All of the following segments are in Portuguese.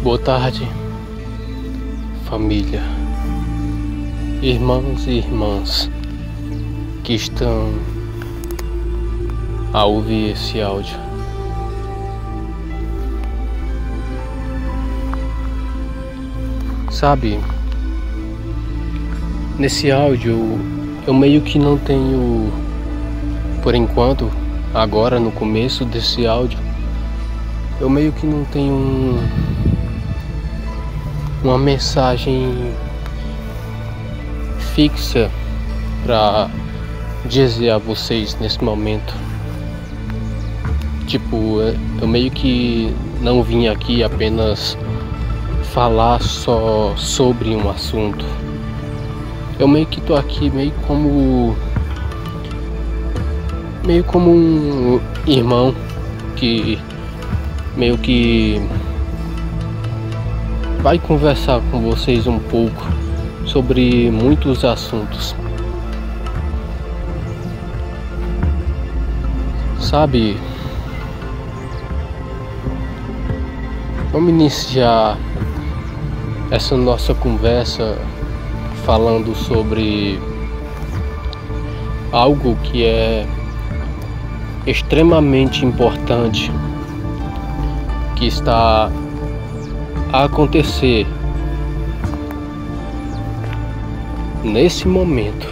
Boa tarde, família, irmãos e irmãs que estão a ouvir esse áudio. Sabe, nesse áudio eu meio que não tenho, por enquanto, agora no começo desse áudio, eu meio que não tenho uma mensagem fixa para dizer a vocês nesse momento. Tipo, eu meio que não vim aqui apenas falar só sobre um assunto. Eu meio que tô aqui meio como um irmão que meio que vai conversar com vocês um pouco sobre muitos assuntos. Sabe, vamos iniciar essa nossa conversa falando sobre algo que é extremamente importante, que está a acontecer nesse momento.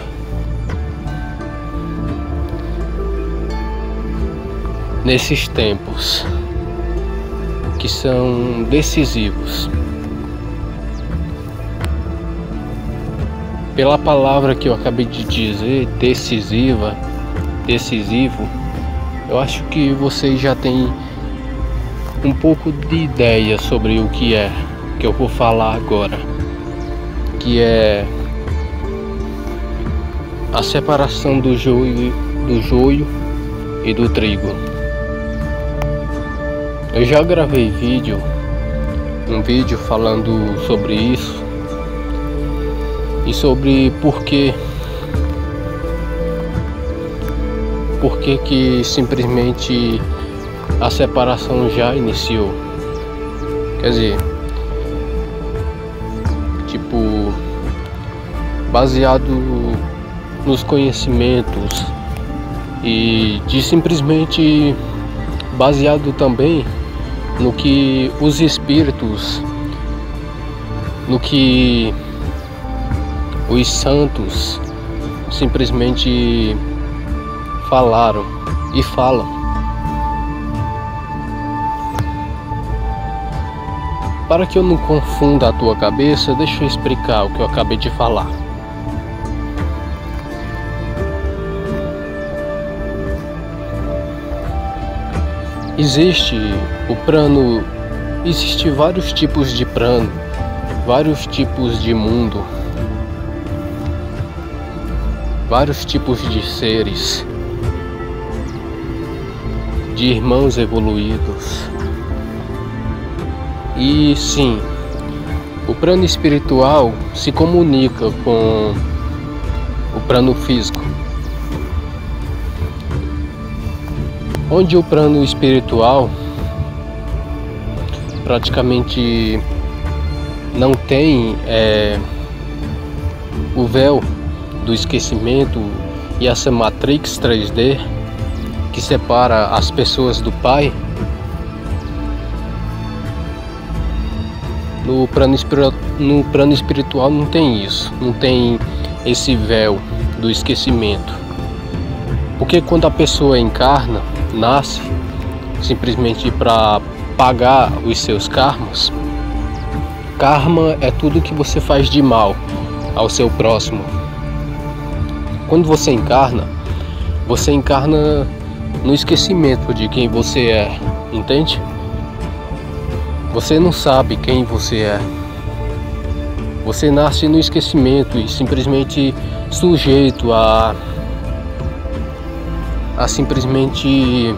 Nesses tempos que são decisivos. Pela palavra que eu acabei de dizer, decisivo, eu acho que vocês já têm um pouco de ideia sobre o que eu vou falar agora, que é a separação do joio e do trigo. Eu já gravei um vídeo falando sobre isso e sobre por que que simplesmente a separação já iniciou. Quer dizer, tipo, baseado nos conhecimentos e de simplesmente baseado também no que os espíritos, no que os santos simplesmente falaram e falam. Para que eu não confunda a tua cabeça, deixa eu explicar o que eu acabei de falar. Existe vários tipos de plano, vários tipos de mundo, vários tipos de seres, de irmãos evoluídos. E sim, o plano espiritual se comunica com o plano físico. Onde o plano espiritual praticamente não tem o véu do esquecimento e essa matrix 3D que separa as pessoas do Pai. No plano espiritual não tem isso, não tem esse véu do esquecimento. Porque quando a pessoa encarna, nasce simplesmente para pagar os seus karmas. Karma é tudo que você faz de mal ao seu próximo. Quando você encarna no esquecimento de quem você é, entende? Você não sabe quem você é. Você nasce no esquecimento e simplesmente sujeito a simplesmente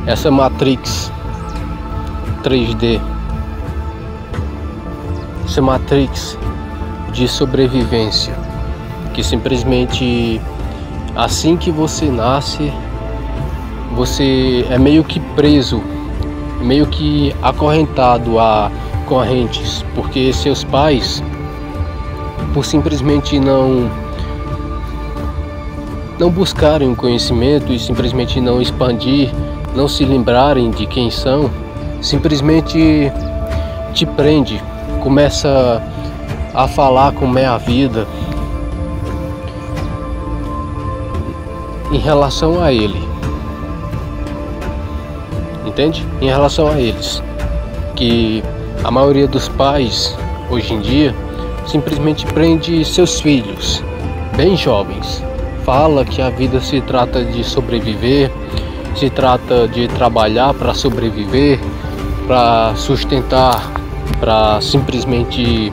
essa matrix 3D, essa matrix de sobrevivência, que simplesmente assim que você nasce, você é meio que preso, meio que acorrentado a correntes, porque seus pais, por simplesmente não buscarem o conhecimento e simplesmente não expandir, não se lembrarem de quem são, simplesmente te prende, começa a falar como é a vida em relação a ele, entende? Em relação a eles, que a maioria dos pais hoje em dia simplesmente prende seus filhos bem jovens, fala que a vida se trata de sobreviver, se trata de trabalhar para sobreviver, para sustentar, para simplesmente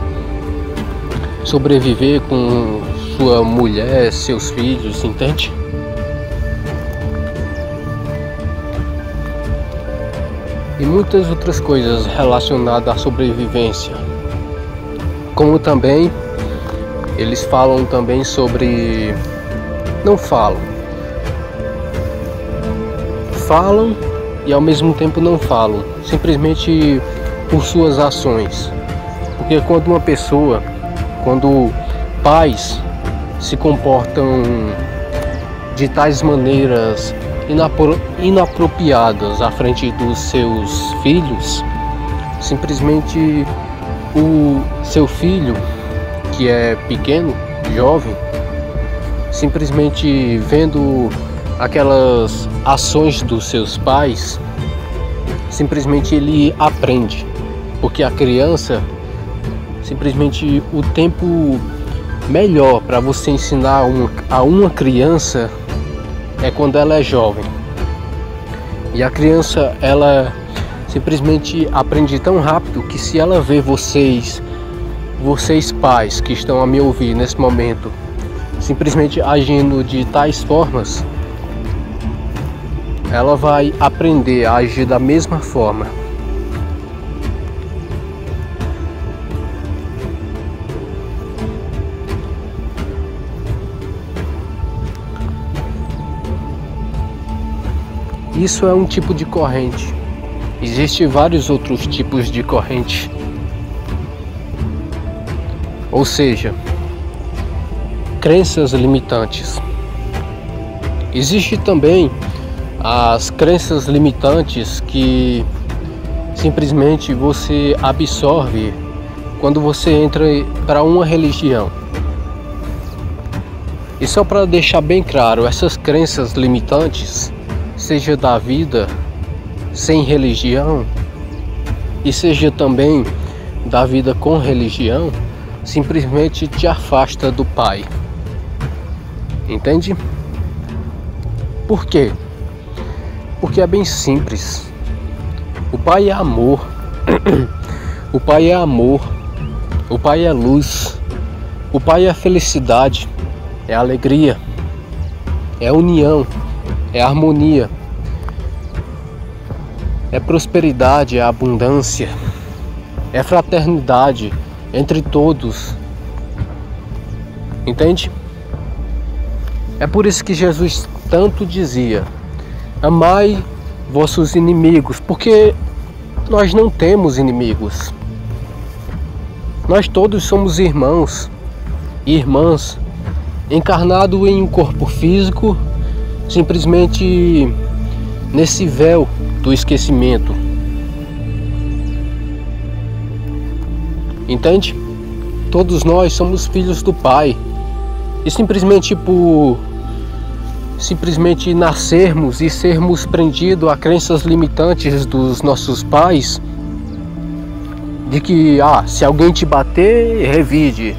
sobreviver com sua mulher, seus filhos, entende? E muitas outras coisas relacionadas à sobrevivência. Como também eles falam também sobre... não falam e ao mesmo tempo não falam, simplesmente por suas ações. Porque quando pais se comportam de tais maneiras inapropriadas à frente dos seus filhos, simplesmente o seu filho, que é pequeno, jovem, simplesmente vendo aquelas ações dos seus pais, simplesmente ele aprende, porque a criança, simplesmente o tempo melhor para você ensinar a uma criança é quando ela é jovem. E a criança, ela simplesmente aprende tão rápido que se ela vê vocês pais que estão a me ouvir nesse momento, simplesmente agindo de tais formas, ela vai aprender a agir da mesma forma. Isso é um tipo de corrente. Existem vários outros tipos de corrente. Ou seja, crenças limitantes. Existe também as crenças limitantes que simplesmente você absorve quando você entra para uma religião. E só para deixar bem claro, essas crenças limitantes, seja da vida sem religião e seja também da vida com religião, simplesmente te afasta do Pai. Entende? Por quê? Porque é bem simples. O Pai é amor. O Pai é amor. O Pai é luz. O Pai é felicidade. É alegria. É união. É harmonia. É prosperidade, é abundância. É fraternidade entre todos. Entende? É por isso que Jesus tanto dizia: amai vossos inimigos, porque nós não temos inimigos. Nós todos somos irmãos e irmãs, encarnados em um corpo físico, simplesmente nesse véu do esquecimento. Entende? Todos nós somos filhos do Pai. E simplesmente por nascermos e sermos prendidos a crenças limitantes dos nossos pais, de que se alguém te bater, revide.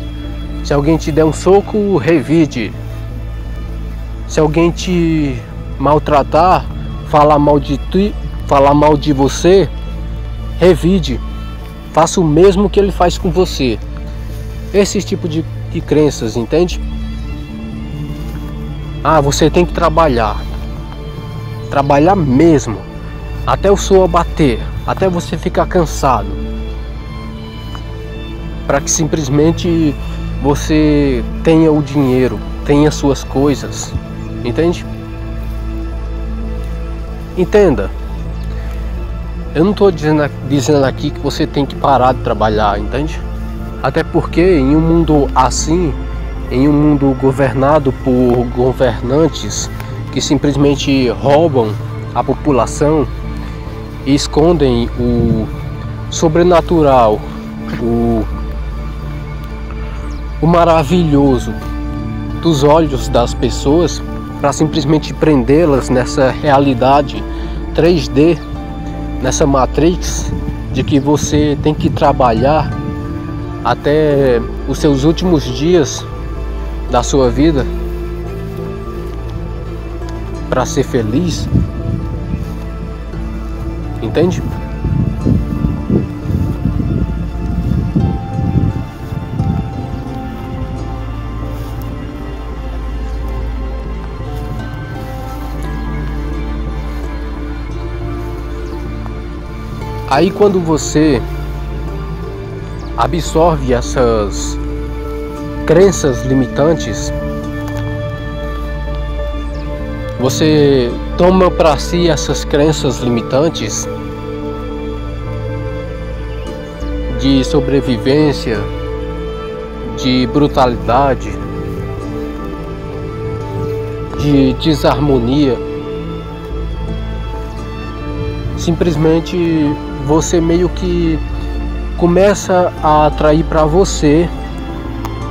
Se alguém te der um soco, revide. Se alguém te maltratar, falar mal de você, revide. Faça o mesmo que ele faz com você. Esse tipo de crenças, entende? Você tem que trabalhar mesmo, até o sol bater, até você ficar cansado, para que simplesmente você tenha o dinheiro, tenha suas coisas, entende? Entenda, Eu não estou dizendo aqui que você tem que parar de trabalhar, entende? Até porque em um mundo assim, em um mundo governado por governantes que simplesmente roubam a população e escondem o sobrenatural, o maravilhoso dos olhos das pessoas para simplesmente prendê-las nessa realidade 3D, nessa Matrix de que você tem que trabalhar até os seus últimos dias da sua vida para ser feliz, entende? Aí quando você absorve essas crenças limitantes, você toma para si essas crenças limitantes de sobrevivência, de brutalidade, de desarmonia. Simplesmente você meio que começa a atrair para você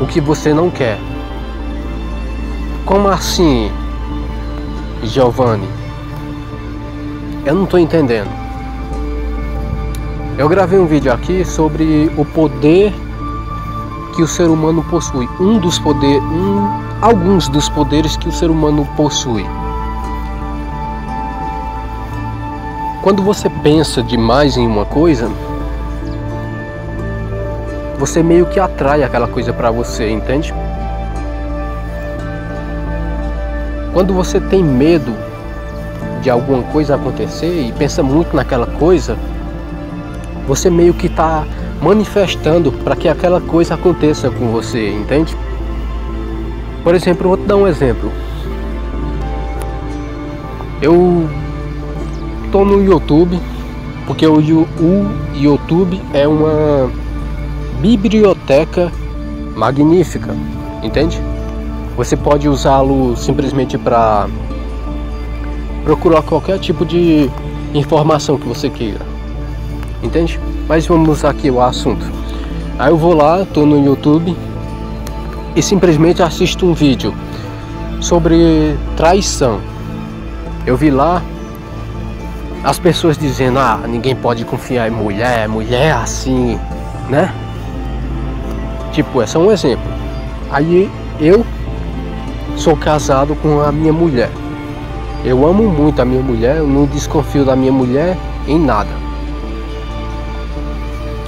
o que você não quer. Como assim, Giovanni? Eu não estou entendendo. Eu gravei um vídeo aqui sobre o poder que o ser humano possui. Alguns dos poderes que o ser humano possui. Quando você pensa demais em uma coisa, você meio que atrai aquela coisa para você, entende? Quando você tem medo de alguma coisa acontecer e pensa muito naquela coisa, você meio que está manifestando para que aquela coisa aconteça com você, entende? Por exemplo, eu vou te dar um exemplo. Eu tô no YouTube, porque o YouTube é uma biblioteca magnífica, entende? Você pode usá-lo simplesmente para procurar qualquer tipo de informação que você queira, entende? Mas vamos aqui ao assunto. Aí eu vou lá, tô no YouTube e simplesmente assisto um vídeo sobre traição. Eu vi lá as pessoas dizendo: ah, ninguém pode confiar em mulher, mulher é assim, né? Tipo, é só um exemplo. Aí eu sou casado com a minha mulher. Eu amo muito a minha mulher, eu não desconfio da minha mulher em nada.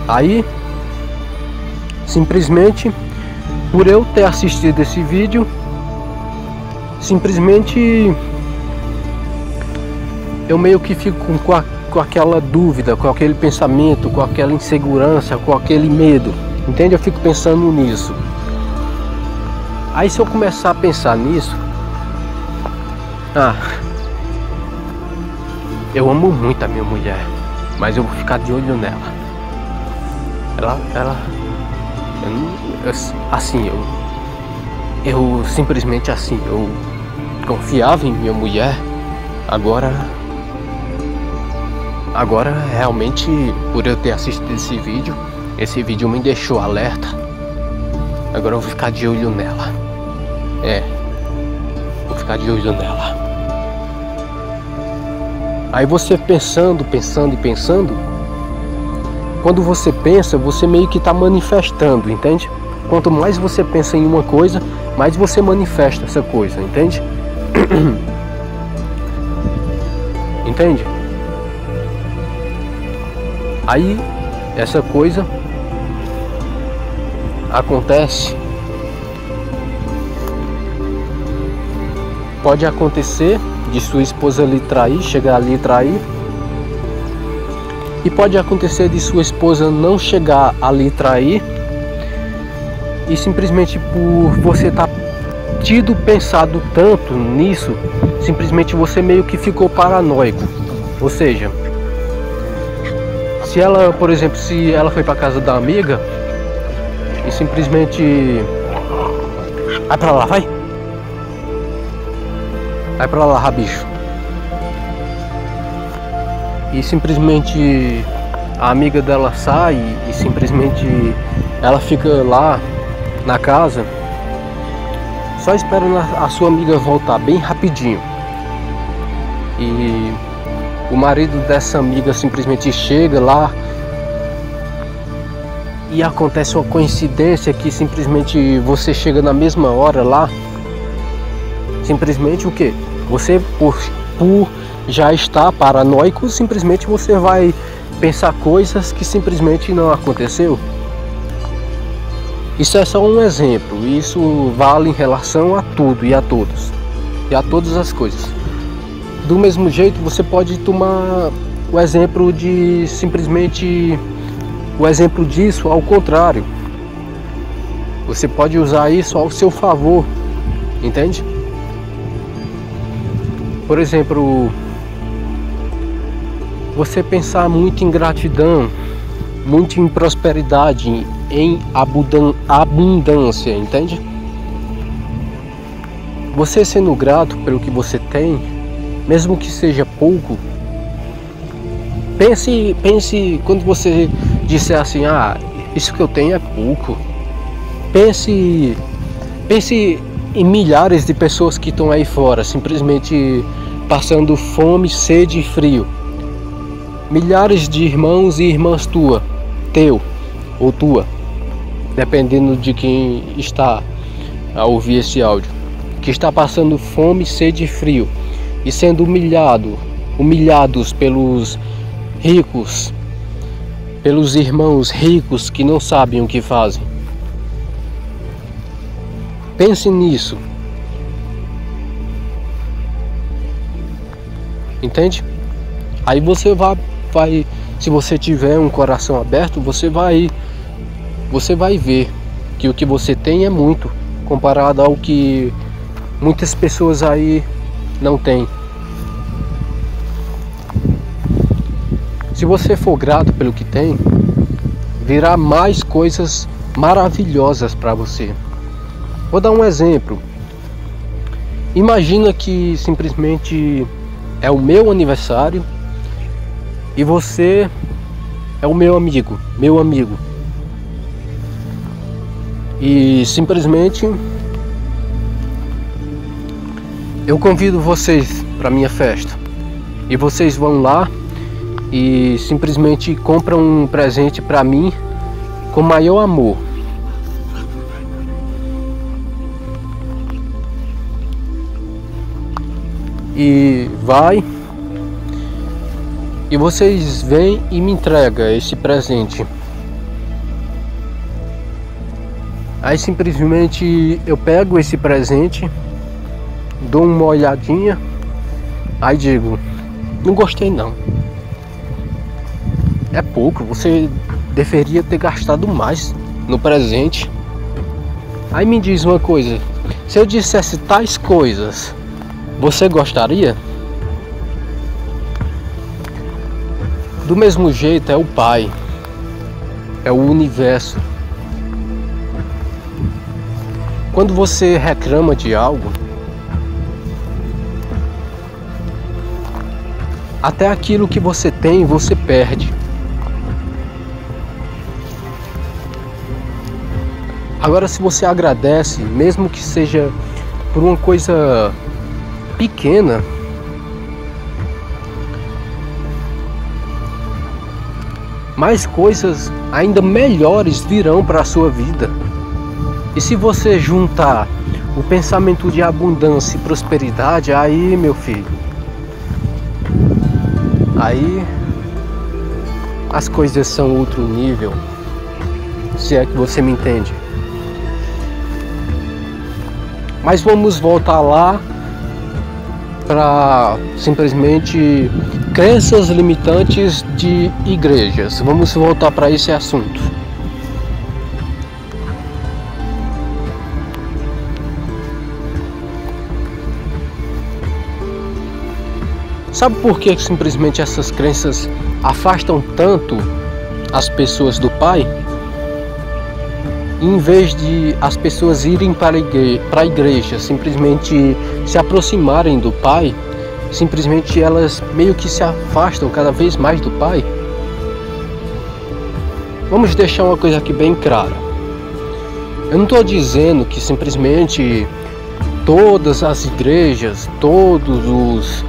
Aí, simplesmente, por eu ter assistido esse vídeo, simplesmente eu meio que fico com aquela dúvida, com aquele pensamento, com aquela insegurança, com aquele medo, entende? Eu fico pensando nisso. Aí se eu começar a pensar nisso, eu amo muito a minha mulher, mas eu vou ficar de olho nela. Eu simplesmente assim, eu confiava em minha mulher, agora realmente, por eu ter assistido esse vídeo me deixou alerta. Agora eu vou ficar de olho nela. Vou ficar de olho nela. Aí você pensando, quando você pensa, você meio que está manifestando, entende? Quanto mais você pensa em uma coisa, mais você manifesta essa coisa, entende? Entende? Aí essa coisa acontece. Pode acontecer de sua esposa lhe trair, chegar ali e trair. E pode acontecer de sua esposa não chegar ali e trair. E simplesmente por você estar pensado tanto nisso, simplesmente você meio que ficou paranoico. Ou seja, Se ela, por exemplo, se ela foi para casa da amiga e simplesmente vai pra lá, vai pra lá, bicho. E simplesmente a amiga dela sai e simplesmente ela fica lá na casa só esperando a sua amiga voltar bem rapidinho. E o marido dessa amiga simplesmente chega lá e acontece uma coincidência que simplesmente você chega na mesma hora lá. Simplesmente o que? Você por já estar paranoico, simplesmente você vai pensar coisas que simplesmente não aconteceu. Isso é só um exemplo. Isso vale em relação a tudo e a todos e a todas as coisas. Do mesmo jeito, você pode tomar o exemplo de simplesmente o exemplo disso ao contrário. Você pode usar isso ao seu favor, entende? Por exemplo, você pensar muito em gratidão, muito em prosperidade, em abundância, entende? Você sendo grato pelo que você tem, mesmo que seja pouco, pense quando você disser assim, isso que eu tenho é pouco. Pense em milhares de pessoas que estão aí fora, simplesmente passando fome, sede e frio. Milhares de irmãos e irmãs teu ou tua, dependendo de quem está a ouvir esse áudio, que está passando fome, sede e frio e sendo humilhados pelos ricos, pelos irmãos ricos que não sabem o que fazem. Pense nisso. Entende? Aí você vai, se você tiver um coração aberto, você vai ver que o que você tem é muito comparado ao que muitas pessoas aí não têm. Se você for grato pelo que tem, virá mais coisas maravilhosas para você. Vou dar um exemplo. Imagina que simplesmente é o meu aniversário e você é o meu amigo. E simplesmente eu convido vocês para minha festa. E vocês vão lá e simplesmente compram um presente para mim com maior amor. E vai e vocês vêm e me entregam esse presente. Aí simplesmente eu pego esse presente, dou uma olhadinha, aí digo, não gostei não, é pouco, você deveria ter gastado mais no presente. Aí me diz uma coisa, se eu dissesse tais coisas, você gostaria? Do mesmo jeito é o Pai, é o universo. Quando você reclama de algo, até aquilo que você tem, você perde. Agora, se você agradece, mesmo que seja por uma coisa pequena, mais coisas ainda melhores virão para a sua vida. E se você juntar o pensamento de abundância e prosperidade, aí, meu filho, aí as coisas são outro nível, se é que você me entende. Mas vamos voltar lá para simplesmente crenças limitantes de igrejas. Vamos voltar para esse assunto. Sabe por que simplesmente essas crenças afastam tanto as pessoas do Pai, em vez de as pessoas irem para a igreja, simplesmente se aproximarem do Pai, simplesmente elas meio que se afastam cada vez mais do Pai. Vamos deixar uma coisa aqui bem clara. Eu não estou dizendo que simplesmente todas as igrejas, todos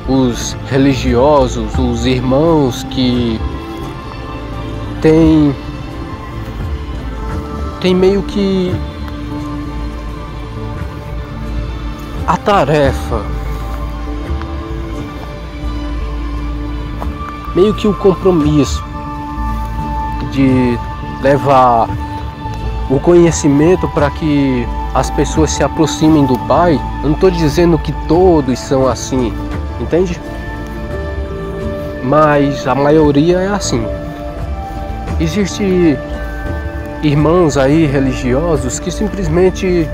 os religiosos, os irmãos que tem meio que a tarefa, meio que o compromisso de levar o conhecimento para que as pessoas se aproximem do Pai. Eu não estou dizendo que todos são assim, entende? Mas a maioria é assim. Existem irmãos aí religiosos que simplesmente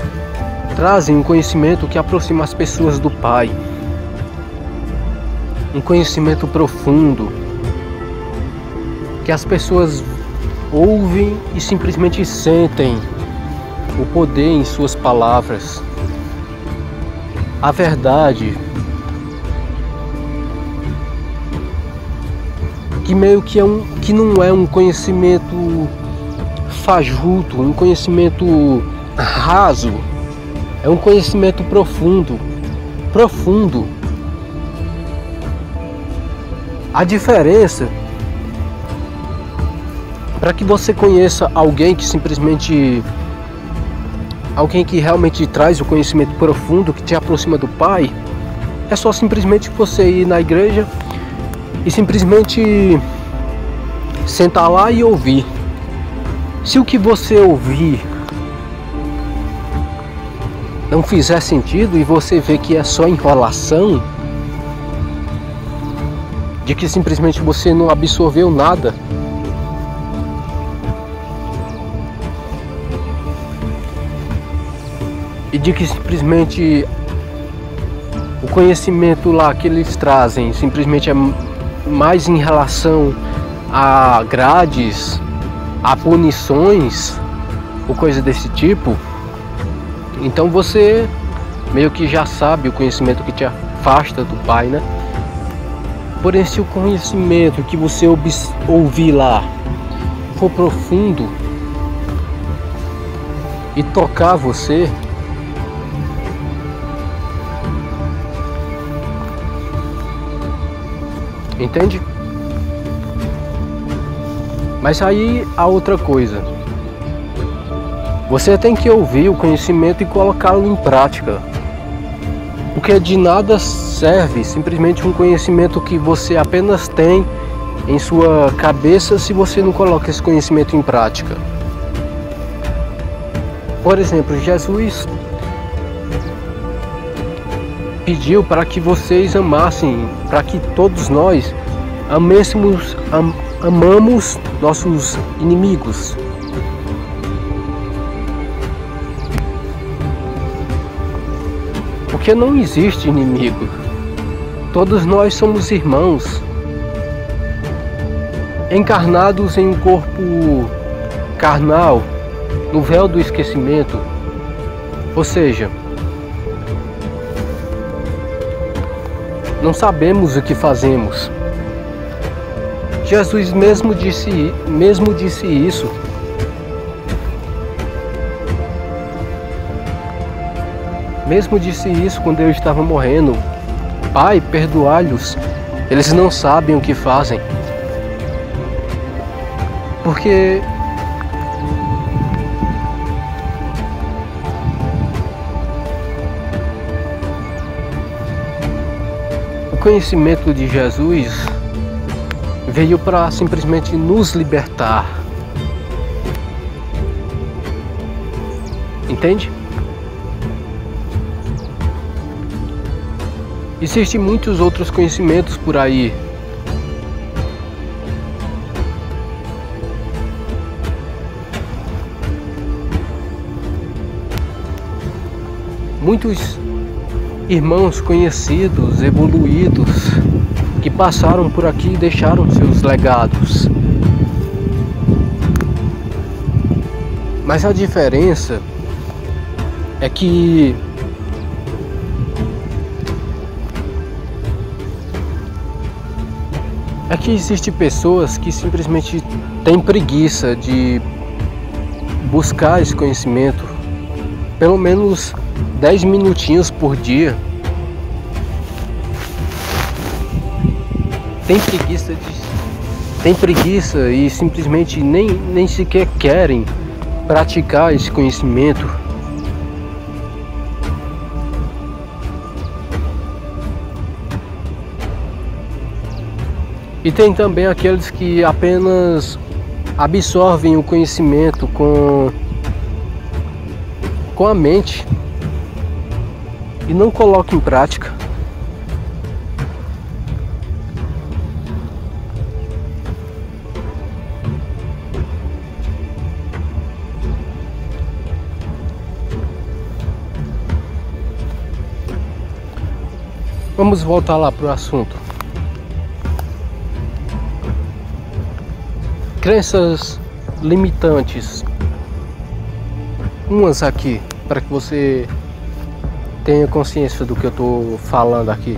trazem um conhecimento que aproxima as pessoas do Pai, um conhecimento profundo que as pessoas ouvem e simplesmente sentem o poder em suas palavras. A verdade que meio que que não é um conhecimento fajuto, um conhecimento raso, é um conhecimento profundo. A diferença, para que você conheça alguém que realmente traz o conhecimento profundo, que te aproxima do Pai, é só simplesmente você ir na igreja e simplesmente sentar lá e ouvir. Se o que você ouvir não fizer sentido e você vê que é só enrolação, de que simplesmente você não absorveu nada, e de que simplesmente o conhecimento lá que eles trazem simplesmente é mais em relação a grades, a punições ou coisa desse tipo, então você meio que já sabe o conhecimento que te afasta do Pai, né? Porém, se o conhecimento que você ouvir lá for profundo e tocar você, entende? Mas aí a outra coisa, você tem que ouvir o conhecimento e colocá-lo em prática, porque de nada serve simplesmente um conhecimento que você apenas tem em sua cabeça se você não coloca esse conhecimento em prática. Por exemplo, Jesus pediu para que vocês amassem, para que todos nós amamos nossos inimigos. Porque não existe inimigo. Todos nós somos irmãos, encarnados em um corpo carnal, no véu do esquecimento. Ou seja, não sabemos o que fazemos. Jesus mesmo disse isso. Mesmo disse isso quando eu estava morrendo. Pai, perdoai-lhes, eles não sabem o que fazem. Porque o conhecimento de Jesus veio para simplesmente nos libertar. Entende? Existem muitos outros conhecimentos por aí. Muitos irmãos conhecidos, evoluídos, que passaram por aqui e deixaram seus legados. Mas a diferença é que existem pessoas que simplesmente têm preguiça de buscar esse conhecimento, pelo menos 10 minutinhos por dia. Tem preguiça e simplesmente nem sequer querem praticar esse conhecimento. E tem também aqueles que apenas absorvem o conhecimento com a mente e não colocam em prática. Vamos voltar lá para o assunto. Crenças limitantes. Umas aqui, para que você tenha consciência do que eu estou falando aqui.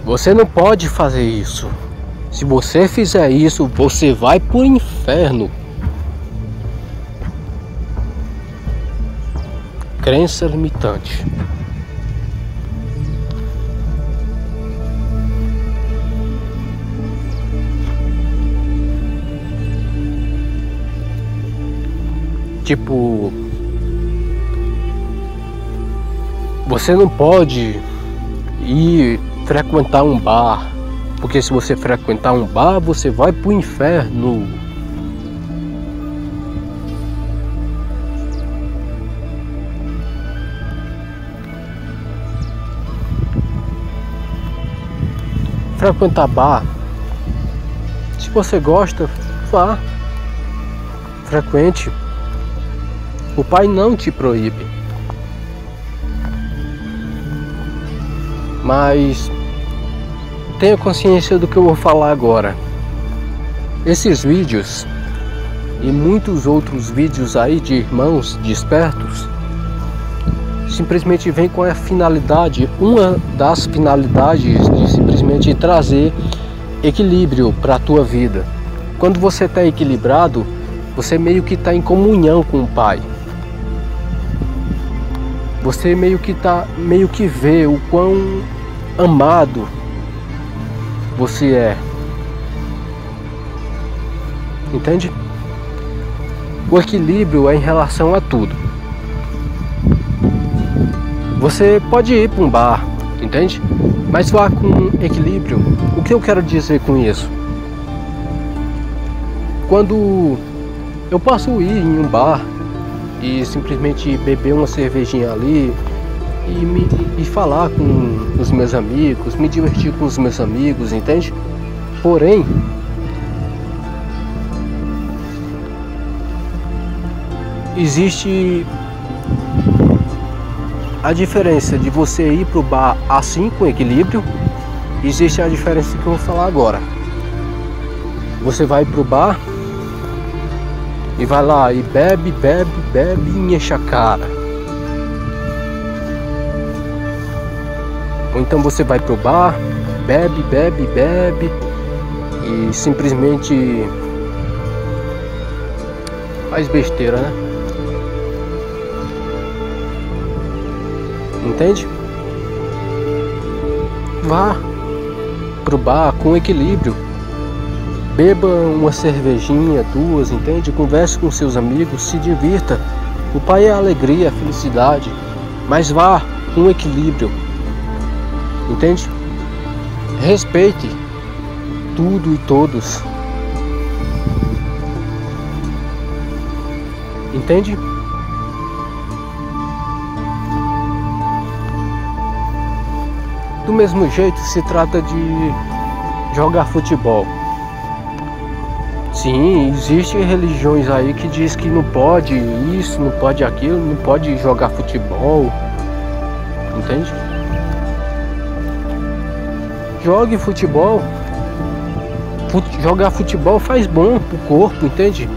Você não pode fazer isso. Se você fizer isso, você vai pro inferno. Crença limitante. Tipo, você não pode ir frequentar um bar, porque se você frequentar um bar, você vai pro inferno. Frequentar bar, se você gosta, vá, frequente. O pai não te proíbe, mas tenha consciência do que eu vou falar agora. Esses vídeos e muitos outros vídeos aí de irmãos despertos simplesmente vem com a finalidade, uma das finalidades de simplesmente trazer equilíbrio para a tua vida. Quando você está equilibrado, você meio que está em comunhão com o Pai. Você meio que vê o quão amado você é. Entende? O equilíbrio é em relação a tudo. Você pode ir para um bar, entende? Mas vá com equilíbrio. O que eu quero dizer com isso? Quando eu posso ir em um bar e simplesmente beber uma cervejinha ali e falar com os meus amigos, me divertir com os meus amigos, entende? Porém, existe a diferença de você ir pro bar assim com equilíbrio. Existe a diferença que eu vou falar agora. Você vai pro bar e vai lá e bebe e enche a cara. Ou então você vai pro bar, bebe e simplesmente faz besteira, né? Entende? Vá pro bar com equilíbrio. Beba uma cervejinha, duas, entende? Converse com seus amigos, se divirta. O Pai é a alegria, a felicidade. Mas vá com equilíbrio. Entende? Respeite tudo e todos. Entende? Do mesmo jeito se trata de jogar futebol. Sim, existem religiões aí que diz que não pode isso, não pode aquilo, não pode jogar futebol. Entende? Jogue futebol. Jogar futebol faz bom pro corpo, entende?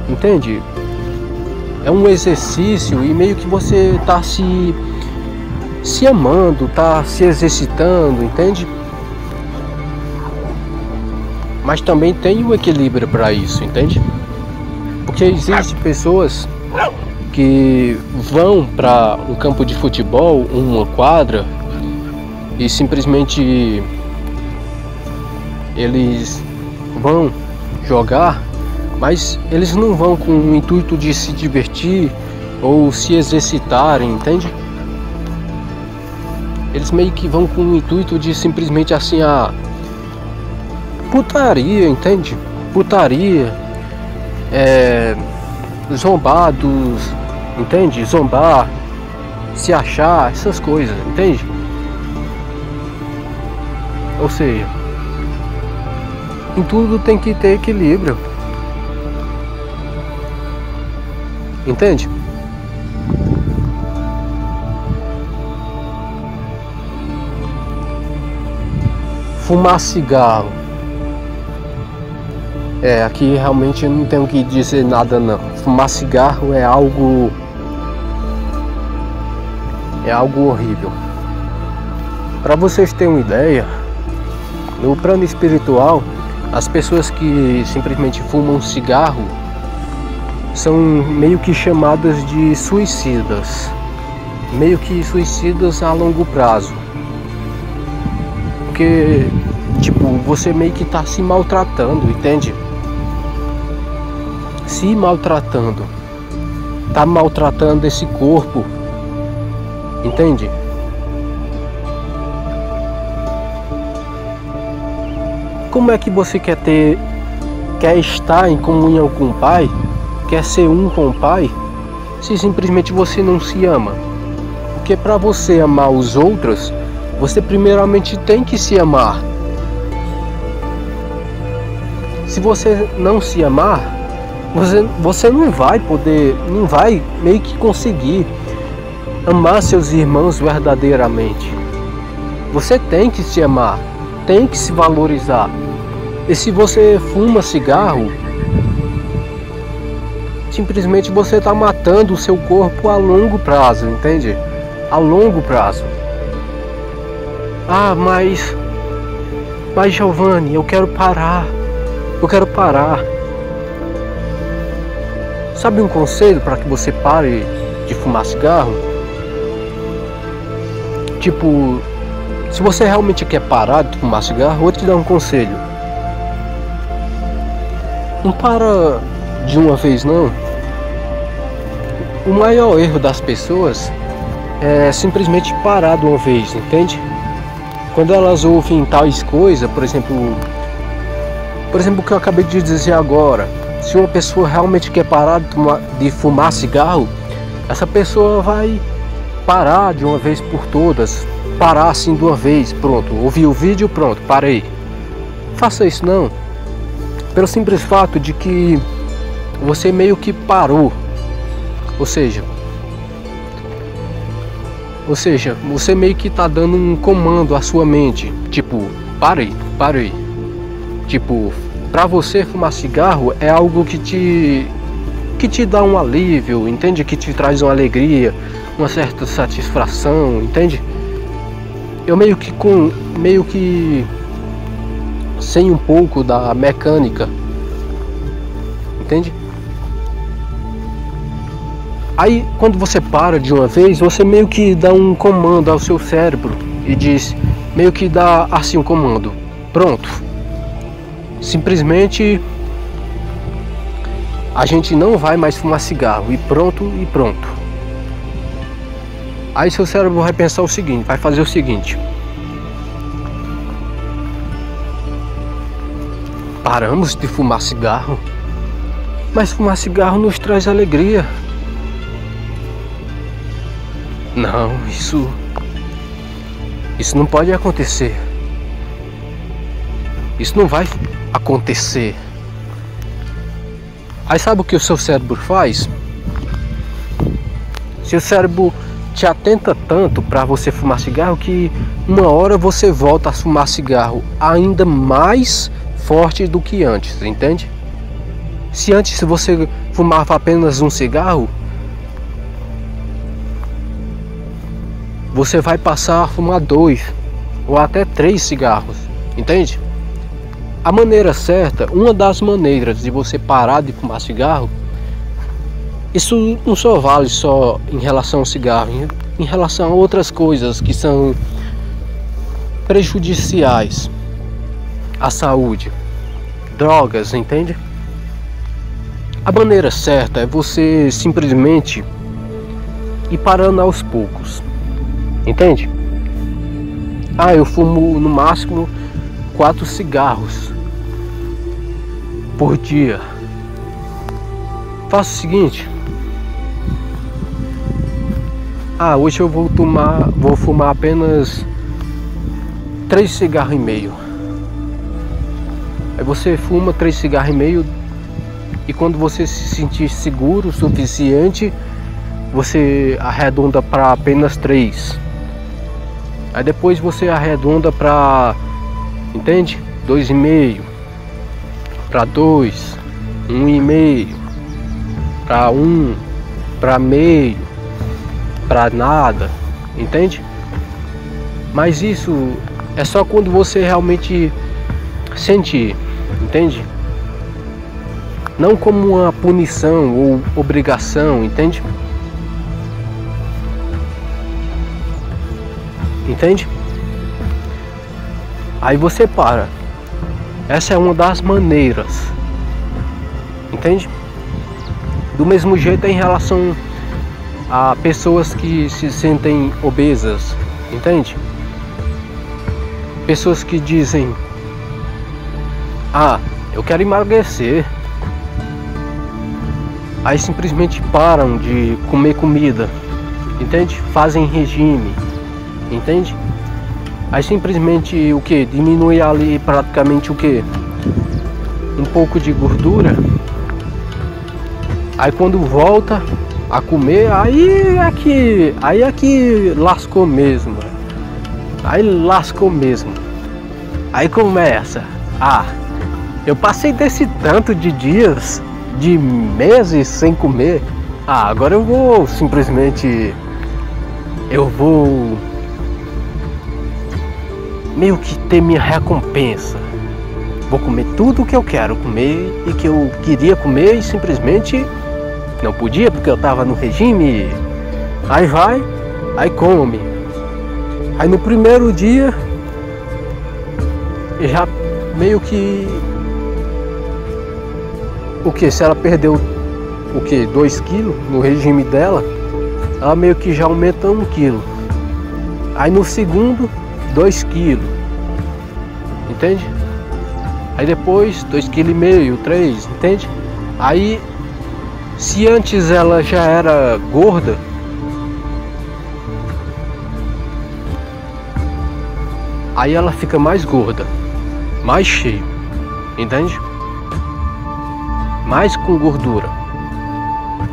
Entende? É um exercício e meio que você tá se amando, tá se exercitando, entende? Mas também tem um equilíbrio para isso, entende? Porque existem pessoas que vão para um campo de futebol, uma quadra, e simplesmente eles vão jogar, mas eles não vão com o intuito de se divertir ou se exercitarem, entende? Eles meio que vão com o intuito de simplesmente assim, putaria, entende? Putaria, zombados, entende? Zombar, se achar, essas coisas, entende? Ou seja, em tudo tem que ter equilíbrio, entende? Fumar cigarro. Aqui realmente eu não tenho que dizer nada não. Fumar cigarro é algo horrível. Para vocês terem uma ideia, no plano espiritual, as pessoas que simplesmente fumam cigarro são meio que chamadas de suicidas. Meio que suicidas a longo prazo. Porque, tipo, você meio que tá se maltratando, entende? Se maltratando. Tá maltratando esse corpo, entende? Como é que você quer estar em comunhão com o Pai, quer ser um com o Pai, se simplesmente você não se ama? Porque para você amar os outros, você primeiramente tem que se amar. Se você não se amar, você não vai meio que conseguir amar seus irmãos verdadeiramente. Você tem que se amar, tem que se valorizar. E se você fuma cigarro, simplesmente você está matando o seu corpo a longo prazo, entende? A longo prazo. Mas Giovanni, eu quero parar. Sabe um conselho para que você pare de fumar cigarro? Tipo, se você realmente quer parar de fumar cigarro, vou te dar um conselho. Não para de uma vez não. O maior erro das pessoas é simplesmente parar de uma vez, entende? Quando elas ouvem tais coisas, por exemplo o que eu acabei de dizer agora, se uma pessoa realmente quer parar de fumar cigarro, essa pessoa vai parar de uma vez por todas, parar assim de uma vez, pronto, ouvi o vídeo, pronto, parei. Faça isso não, pelo simples fato de que você meio que parou, ou seja, você meio que tá dando um comando à sua mente, tipo, parei. Tipo, pra você fumar cigarro é algo que te dá um alívio, entende? Que te traz uma alegria, uma certa satisfação, entende? Eu meio que sei um pouco da mecânica, entende? Aí quando você para de uma vez, você meio que dá um comando ao seu cérebro e diz, meio que dá assim um comando, pronto. Simplesmente a gente não vai mais fumar cigarro, e pronto. Aí seu cérebro vai pensar o seguinte, vai fazer o seguinte: paramos de fumar cigarro, mas fumar cigarro nos traz alegria. Não, isso não pode acontecer. Isso não vai acontecer. Aí sabe o que o seu cérebro faz? Seu cérebro te atenta tanto para você fumar cigarro que uma hora você volta a fumar cigarro ainda mais forte do que antes, entende? Se antes você fumava apenas um cigarro, você vai passar a fumar 2 ou até 3 cigarros, entende? A maneira certa, uma das maneiras de você parar de fumar cigarro, isso não só vale só em relação ao cigarro, em relação a outras coisas que são prejudiciais à saúde, drogas, entende? A maneira certa é você simplesmente ir parando aos poucos, entende? Eu fumo no máximo 4 cigarros por dia. Faço o seguinte: hoje eu vou fumar apenas 3 cigarros e meio. Aí você fuma 3 cigarros e meio, e quando você se sentir seguro o suficiente, você arredonda para apenas 3. Aí depois você arredonda para, entende? 2,5, para 2, 1,5, para 1, para meio, para nada, entende? Mas isso é só quando você realmente sentir, entende? Não como uma punição ou obrigação, entende? Entende? Aí você para. Essa é uma das maneiras, entende? Do mesmo jeito em relação a pessoas que se sentem obesas, entende? Pessoas que dizem: eu quero emagrecer. Aí simplesmente param de comer comida, entende? Fazem regime, entende? Aí simplesmente o que? Diminui ali praticamente o que? Um pouco de gordura. Aí quando volta a comer, aí é que lascou mesmo. Aí lascou mesmo. Aí começa: eu passei desse tanto de dias, de meses sem comer. Agora eu vou simplesmente, meio que ter minha recompensa. Vou comer tudo o que eu quero comer e que eu queria comer e simplesmente não podia porque eu tava no regime. Aí vai, aí come. Aí no primeiro dia já meio que se ela perdeu 2 quilos no regime dela, ela meio que já aumenta 1 quilo. Aí no segundo 2 quilos, entende? Aí depois 2,5 kg, 3, entende? Aí se antes ela já era gorda, aí ela fica mais gorda, mais cheia, entende? Mais com gordura,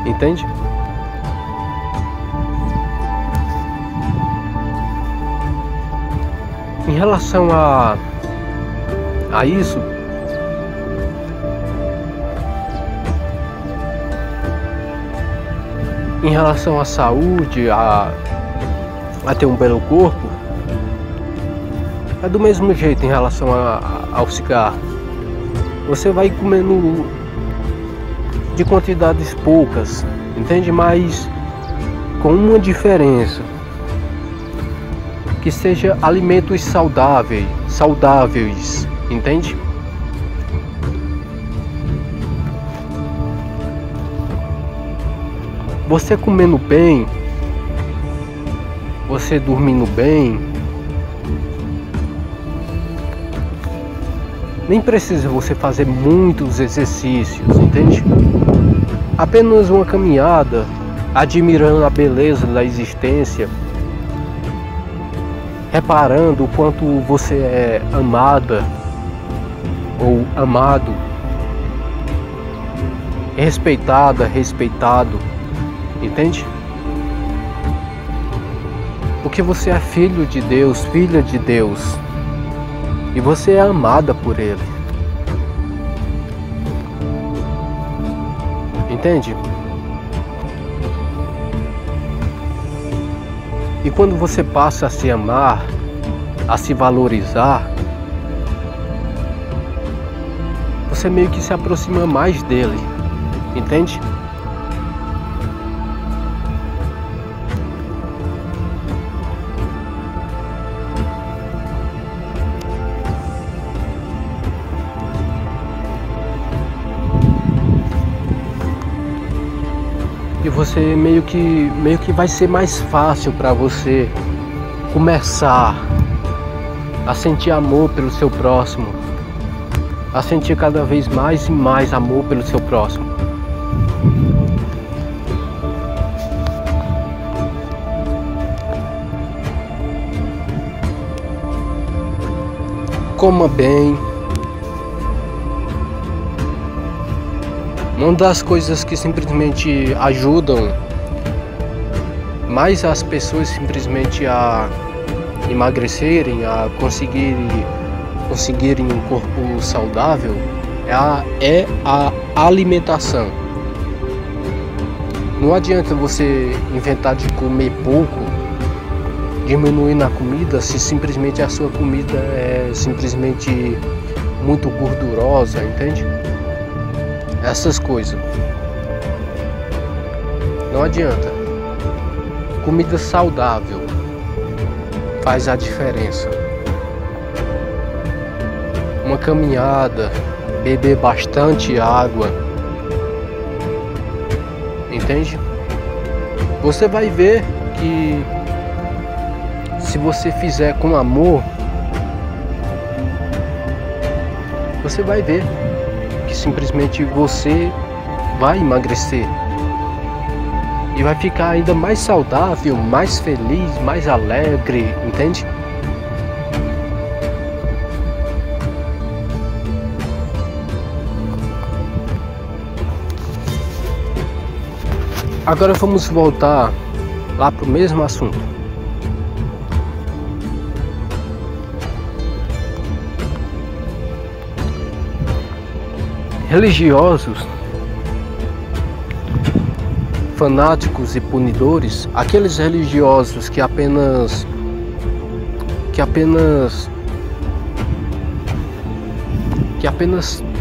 entende? Em relação a isso, em relação à saúde, a ter um belo corpo, é do mesmo jeito em relação ao cigarro. Você vai comendo de quantidades poucas, entende? Mas com uma diferença: que seja alimentos saudáveis, entende? Você comendo bem, você dormindo bem, nem precisa você fazer muitos exercícios, entende? Apenas uma caminhada, admirando a beleza da existência, reparando o quanto você é amada ou amado, respeitada, respeitado, entende? Porque você é filho de Deus, filha de Deus, e você é amada por Ele, Entende? E quando você passa a se amar, a se valorizar, você meio que se aproxima mais dele, entende? E você meio que vai ser mais fácil para você começar a sentir amor pelo seu próximo, a sentir cada vez mais e mais amor pelo seu próximo. Coma bem. Uma das coisas que simplesmente ajudam mais as pessoas simplesmente a emagrecerem, a conseguirem um corpo saudável é a alimentação. Não adianta você inventar de comer pouco, diminuir na comida, se simplesmente a sua comida é simplesmente muito gordurosa, entende? Essas coisas. Não adianta. Comida saudável faz a diferença. Uma caminhada, beber bastante água. Entende? Você vai ver que se você fizer com amor, você vai ver que simplesmente você vai emagrecer e vai ficar ainda mais saudável, mais feliz, mais alegre, entende? Agora vamos voltar lá pro mesmo assunto. Religiosos, fanáticos e punidores, aqueles religiosos que apenas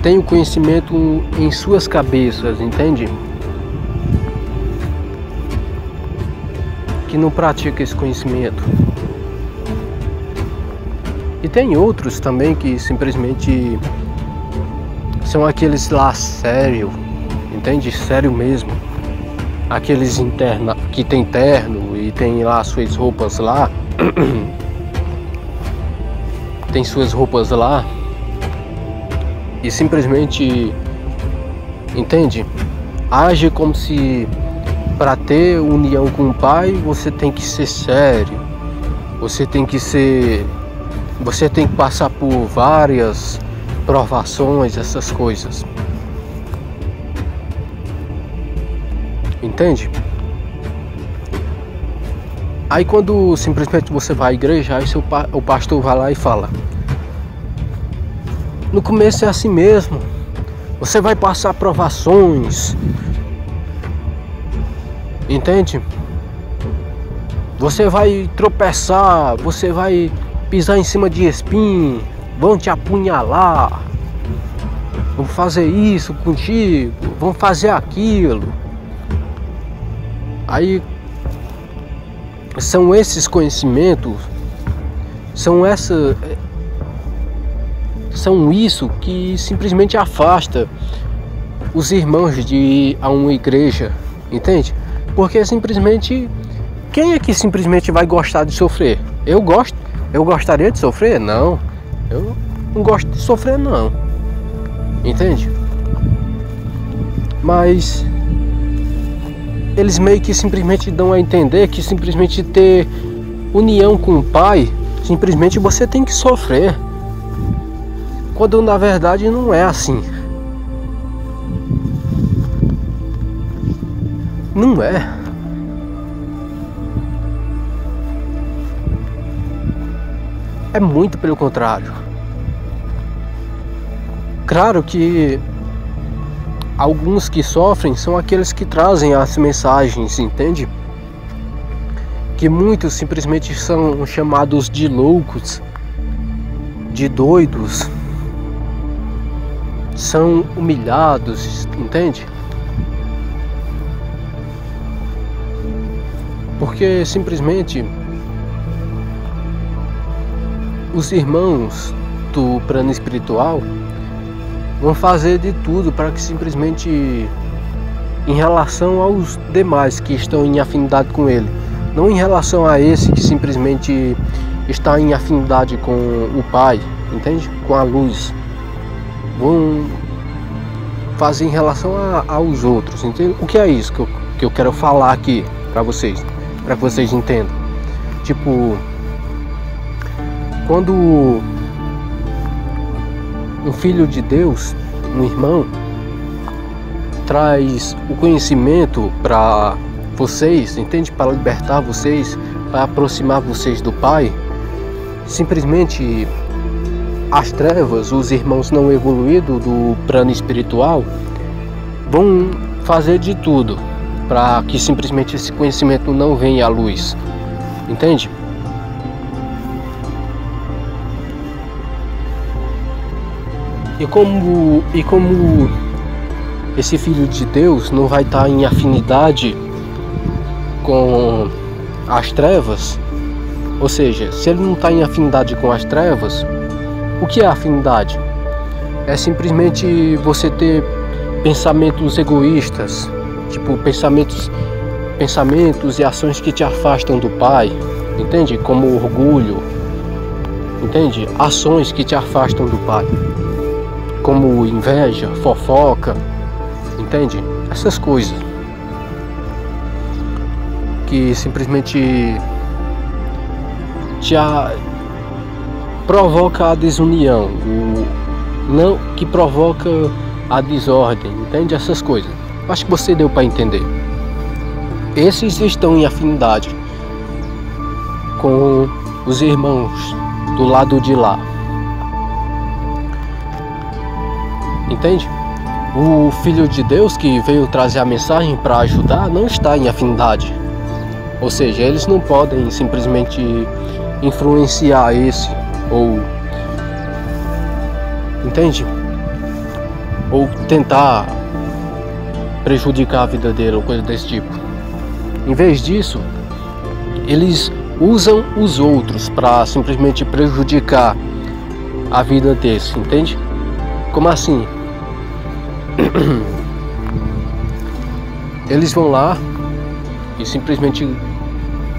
têm o conhecimento em suas cabeças, entende? Que não pratica esse conhecimento. E tem outros também que simplesmente são aqueles lá sério, entende? Sério mesmo. Aqueles que tem terno e tem lá suas roupas lá. Tem suas roupas lá. E simplesmente, entende? Age como se para ter união com o Pai você tem que ser sério. Você tem que passar por várias provações, essas coisas. Entende? Aí quando simplesmente você vai à igreja, aí o pastor vai lá e fala: no começo é assim mesmo, você vai passar provações, entende? Você vai tropeçar, você vai pisar em cima de espinho, vão te apunhalar, vão fazer isso contigo, vão fazer aquilo. Aí são esses conhecimentos, são isso que simplesmente afasta os irmãos de ir a uma igreja, entende? Porque simplesmente, quem é que simplesmente vai gostar de sofrer? Eu gostaria de sofrer? Não. Eu não gosto de sofrer, não. Entende? Mas eles meio que simplesmente dão a entender que simplesmente ter união com o Pai, simplesmente você tem que sofrer. Quando na verdade não é assim. Não é. É muito pelo contrário. Claro que alguns que sofrem são aqueles que trazem as mensagens, entende? Que muitos simplesmente são chamados de loucos, de doidos, são humilhados, entende? Porque simplesmente os irmãos do plano espiritual vão fazer de tudo para que simplesmente, em relação aos demais que estão em afinidade com ele, não em relação a esse que simplesmente está em afinidade com o Pai, entende? Com a luz, vão fazer em relação aos outros, entende? O que é isso que eu quero falar aqui para que vocês entendam. Tipo, quando um filho de Deus, um irmão, traz o conhecimento para vocês, entende? Para libertar vocês, para aproximar vocês do Pai, simplesmente as trevas, os irmãos não evoluídos do plano espiritual, vão fazer de tudo para que simplesmente esse conhecimento não venha à luz, entende? E como esse filho de Deus não vai estar em afinidade com as trevas, ou seja, se ele não está em afinidade com as trevas, o que é afinidade? É simplesmente você ter pensamentos egoístas, tipo pensamentos e ações que te afastam do Pai, entende? Como orgulho, entende? Ações que te afastam do Pai, como inveja, fofoca, entende? Essas coisas que simplesmente provoca a desunião, que provoca a desordem, entende? Essas coisas. Acho que você deu para entender. Esses estão em afinidade com os irmãos do lado de lá, entende? O Filho de Deus que veio trazer a mensagem para ajudar não está em afinidade, ou seja, eles não podem simplesmente influenciar esse, ou entende? Ou tentar prejudicar a vida dele ou coisa desse tipo. Em vez disso, eles usam os outros para simplesmente prejudicar a vida desse, entende? Como assim? Eles vão lá e simplesmente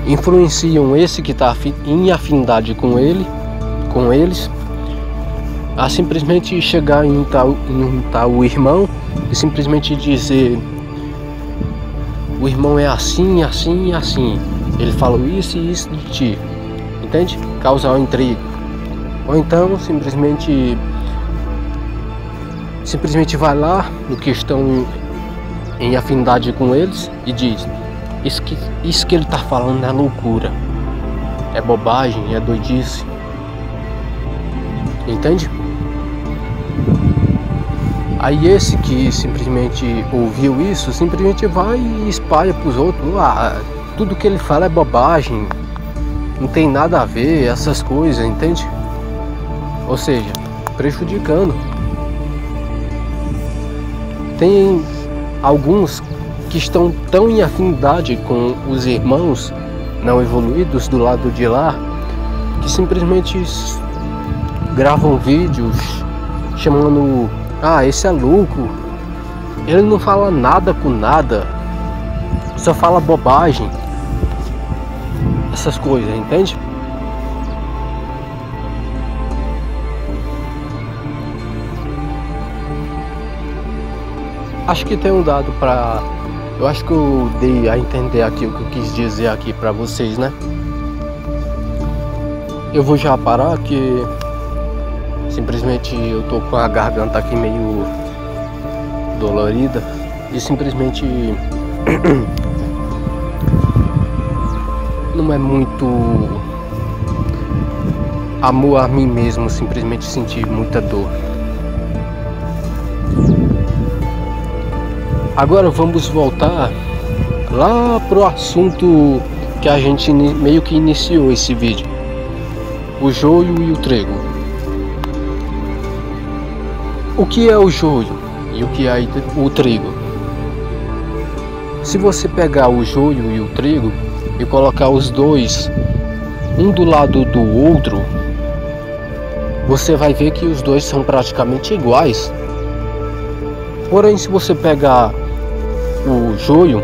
influenciam esse que está em afinidade com eles, a simplesmente chegar em um tal irmão e simplesmente dizer: o irmão é assim, assim e assim, ele falou isso e isso de ti, entende? Causar um intriga. Ou então simplesmente vai lá no que estão em afinidade com eles e diz: isso que ele está falando é loucura, é bobagem, é doidice, entende? Aí esse que simplesmente ouviu isso, simplesmente vai e espalha para os outros: tudo que ele fala é bobagem, não tem nada a ver, essas coisas, entende? Ou seja, prejudicando. Tem alguns que estão tão em afinidade com os irmãos não evoluídos do lado de lá, que simplesmente gravam vídeos chamando: esse é louco, ele não fala nada com nada, só fala bobagem, essas coisas, entende? Acho que tem um dado para... Eu acho que eu dei a entender aqui o que eu quis dizer aqui para vocês, né? Eu vou já parar, que simplesmente eu tô com a garganta aqui meio dolorida e simplesmente não é muito amor a mim mesmo, simplesmente sentir muita dor. Agora vamos voltar lá pro assunto que a gente meio que iniciou esse vídeo: o joio e o trigo. O que é o joio e o que é o trigo? Se você pegar o joio e o trigo e colocar os dois um do lado do outro, você vai ver que os dois são praticamente iguais. Porém, se você pegar o joio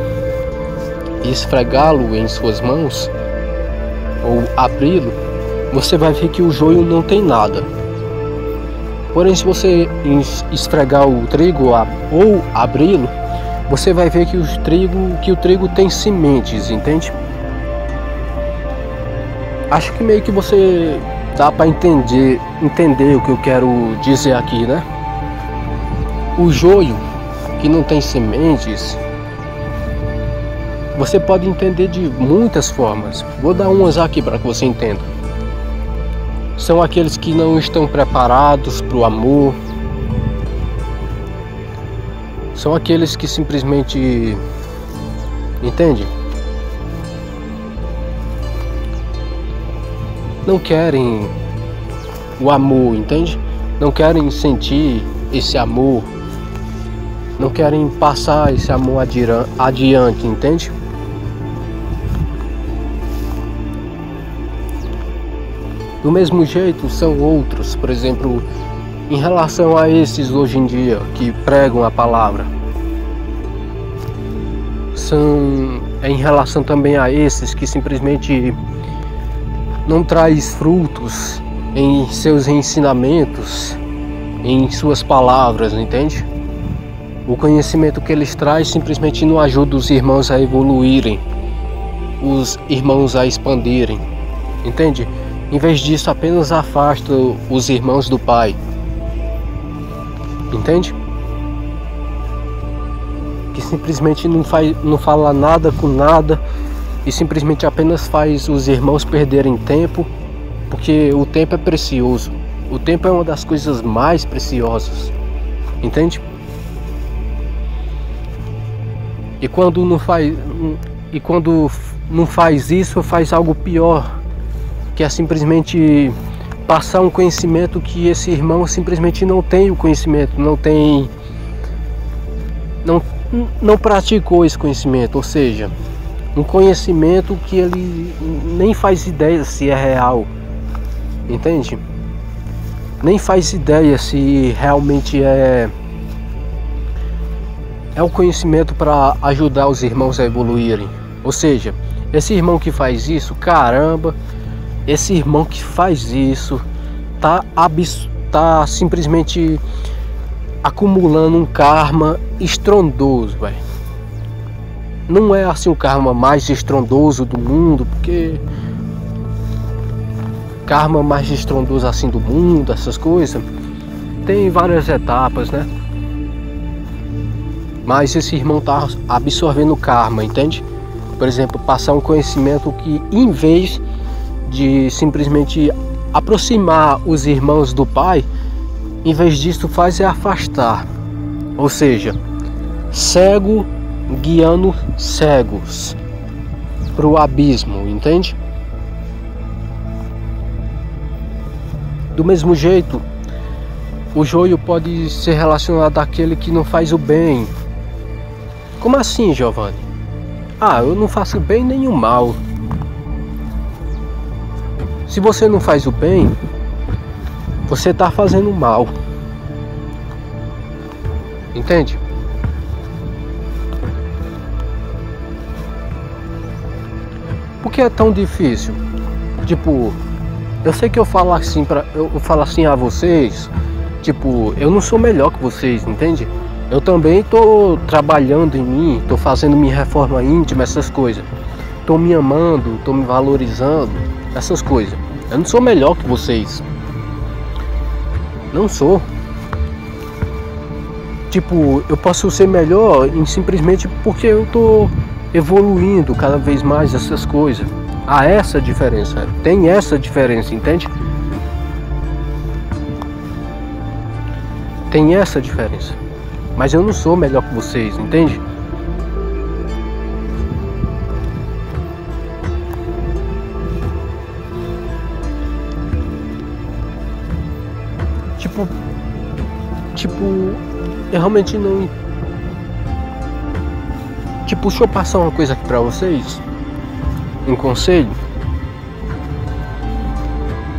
e esfregá-lo em suas mãos ou abri-lo, você vai ver que o joio não tem nada. Porém, se você esfregar o trigo ou abri-lo, você vai ver que o trigo tem sementes, entende? Acho que meio que você dá para entender o que eu quero dizer aqui, né? O joio que não tem sementes, você pode entender de muitas formas. Vou dar umas aqui para que você entenda. São aqueles que não estão preparados para o amor. São aqueles que simplesmente, entende? Não querem o amor, entende? Não querem sentir esse amor. Não querem passar esse amor adiante, entende? Do mesmo jeito são outros, por exemplo, em relação a esses hoje em dia que pregam a palavra, em relação também a esses que simplesmente não traz frutos em seus ensinamentos, em suas palavras, entende? O conhecimento que eles trazem simplesmente não ajuda os irmãos a evoluírem, os irmãos a expandirem, entende? Em vez disso, apenas afasta os irmãos do Pai. Entende? Que simplesmente não fala nada com nada e simplesmente apenas faz os irmãos perderem tempo, porque o tempo é precioso. O tempo é uma das coisas mais preciosas. Entende? E quando não faz isso, faz algo pior, que é simplesmente passar um conhecimento que esse irmão simplesmente não tem o conhecimento, não praticou esse conhecimento, ou seja, um conhecimento que ele nem faz ideia se é real, entende? Nem faz ideia se realmente é o conhecimento para ajudar os irmãos a evoluírem. Ou seja, esse irmão que faz isso, caramba, esse irmão que faz isso tá simplesmente acumulando um karma estrondoso, velho. Não é assim o karma mais estrondoso do mundo, porque karma mais estrondoso assim do mundo, essas coisas, tem várias etapas, né? Mas esse irmão tá absorvendo karma, entende? Por exemplo, passar um conhecimento que, em vez de simplesmente aproximar os irmãos do Pai, em vez disso faz é afastar. Ou seja, cego guiando cegos para o abismo, entende? Do mesmo jeito, o joio pode ser relacionado àquele que não faz o bem. Como assim, Giovanni? Eu não faço bem nem o mal. Se você não faz o bem, você está fazendo mal. Entende? Por que é tão difícil? Tipo, eu sei que eu falo assim a vocês, tipo, eu não sou melhor que vocês, entende? Eu também tô trabalhando em mim, tô fazendo minha reforma íntima, essas coisas. Tô me amando, tô me valorizando, essas coisas. Eu não sou melhor que vocês. Não sou. Tipo, eu posso ser melhor simplesmente porque eu tô evoluindo cada vez mais essas coisas. Há essa diferença. Tem essa diferença, entende? Tem essa diferença. mas eu não sou melhor que vocês, entende? Tipo, eu realmente não... Tipo, deixa eu passar uma coisa aqui pra vocês, um conselho,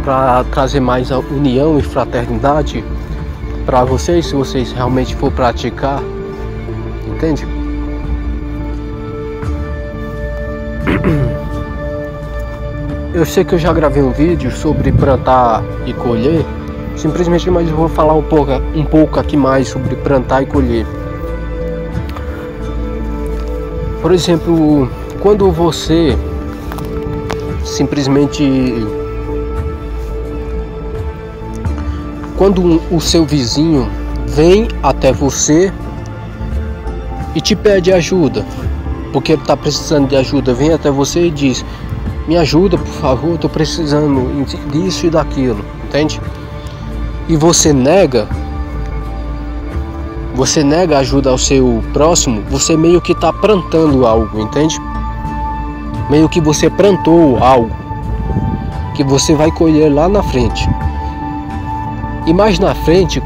pra trazer mais a união e fraternidade pra vocês, se vocês realmente for praticar, entende? Eu sei que eu já gravei um vídeo sobre plantar e colher, simplesmente, mas eu vou falar um pouco aqui mais sobre plantar e colher. Por exemplo, quando você simplesmente... Quando o seu vizinho vem até você e te pede ajuda, porque ele está precisando de ajuda, vem até você e diz: me ajuda, por favor, estou precisando disso e daquilo, entende? E você nega ajuda ao seu próximo, você meio que está plantando algo, entende? Meio que você plantou algo que você vai colher lá na frente. E mais na frente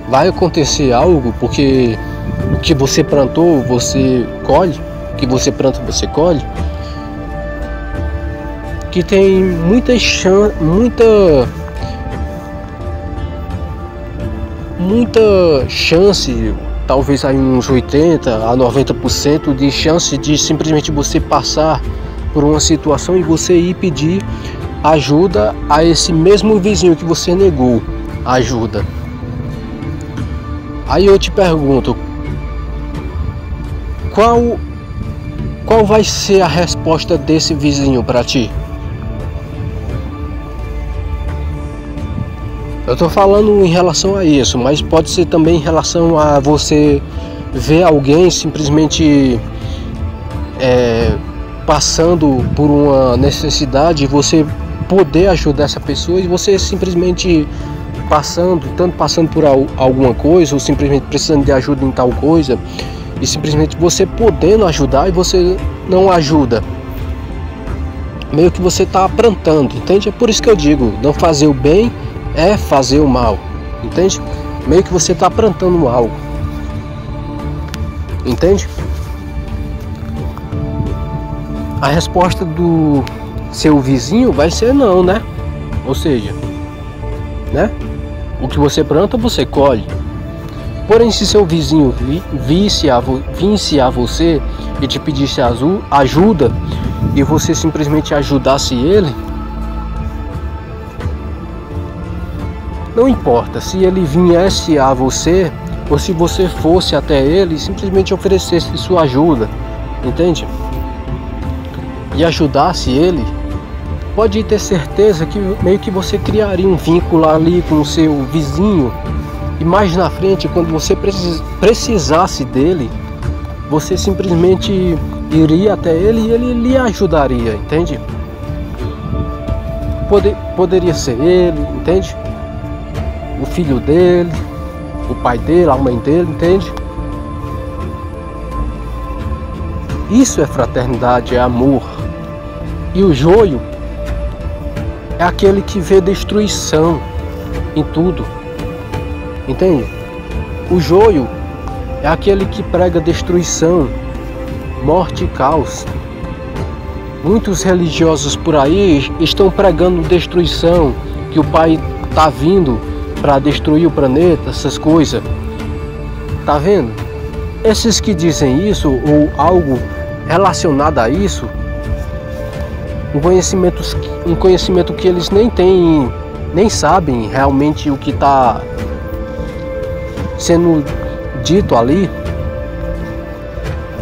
vai acontecer algo, porque o que você plantou, você colhe, o que você planta, você colhe, que tem muita chance, talvez aí uns 80 a 90% de chance de simplesmente você passar por uma situação e você ir pedir ajuda a esse mesmo vizinho que você negou ajuda. Aí eu te pergunto, qual vai ser a resposta desse vizinho para ti? Eu tô falando em relação a isso, mas pode ser também em relação a você ver alguém simplesmente passando por uma necessidade e você poder ajudar essa pessoa, e você simplesmente passando por alguma coisa, ou simplesmente precisando de ajuda em tal coisa, e simplesmente você podendo ajudar e você não ajuda. Meio que você está plantando, entende? É por isso que eu digo, não fazer o bem é fazer o mal, entende? Meio que você está plantando algo, entende? A resposta do seu vizinho vai ser não, né? Ou seja, né? O que você planta, você colhe. Porém, se seu vizinho visse a você e te pedisse ajuda, e você simplesmente ajudasse ele, não importa se ele viesse a você ou se você fosse até ele e simplesmente oferecesse sua ajuda, entende? E ajudasse ele, pode ter certeza que meio que você criaria um vínculo ali com o seu vizinho, e mais na frente, quando você precisasse dele, você simplesmente iria até ele e ele lhe ajudaria, entende? Poderia ser ele, entende? O filho dele, o pai dele, a mãe dele, entende? Isso é fraternidade, é amor. E o joio é aquele que vê destruição em tudo, entende? O joio é aquele que prega destruição, morte e caos. Muitos religiosos por aí estão pregando destruição, que o Pai está vindo para destruir o planeta, essas coisas. Tá vendo? Esses que dizem isso ou algo relacionado a isso, um conhecimento que eles nem têm, nem sabem realmente o que está sendo dito ali.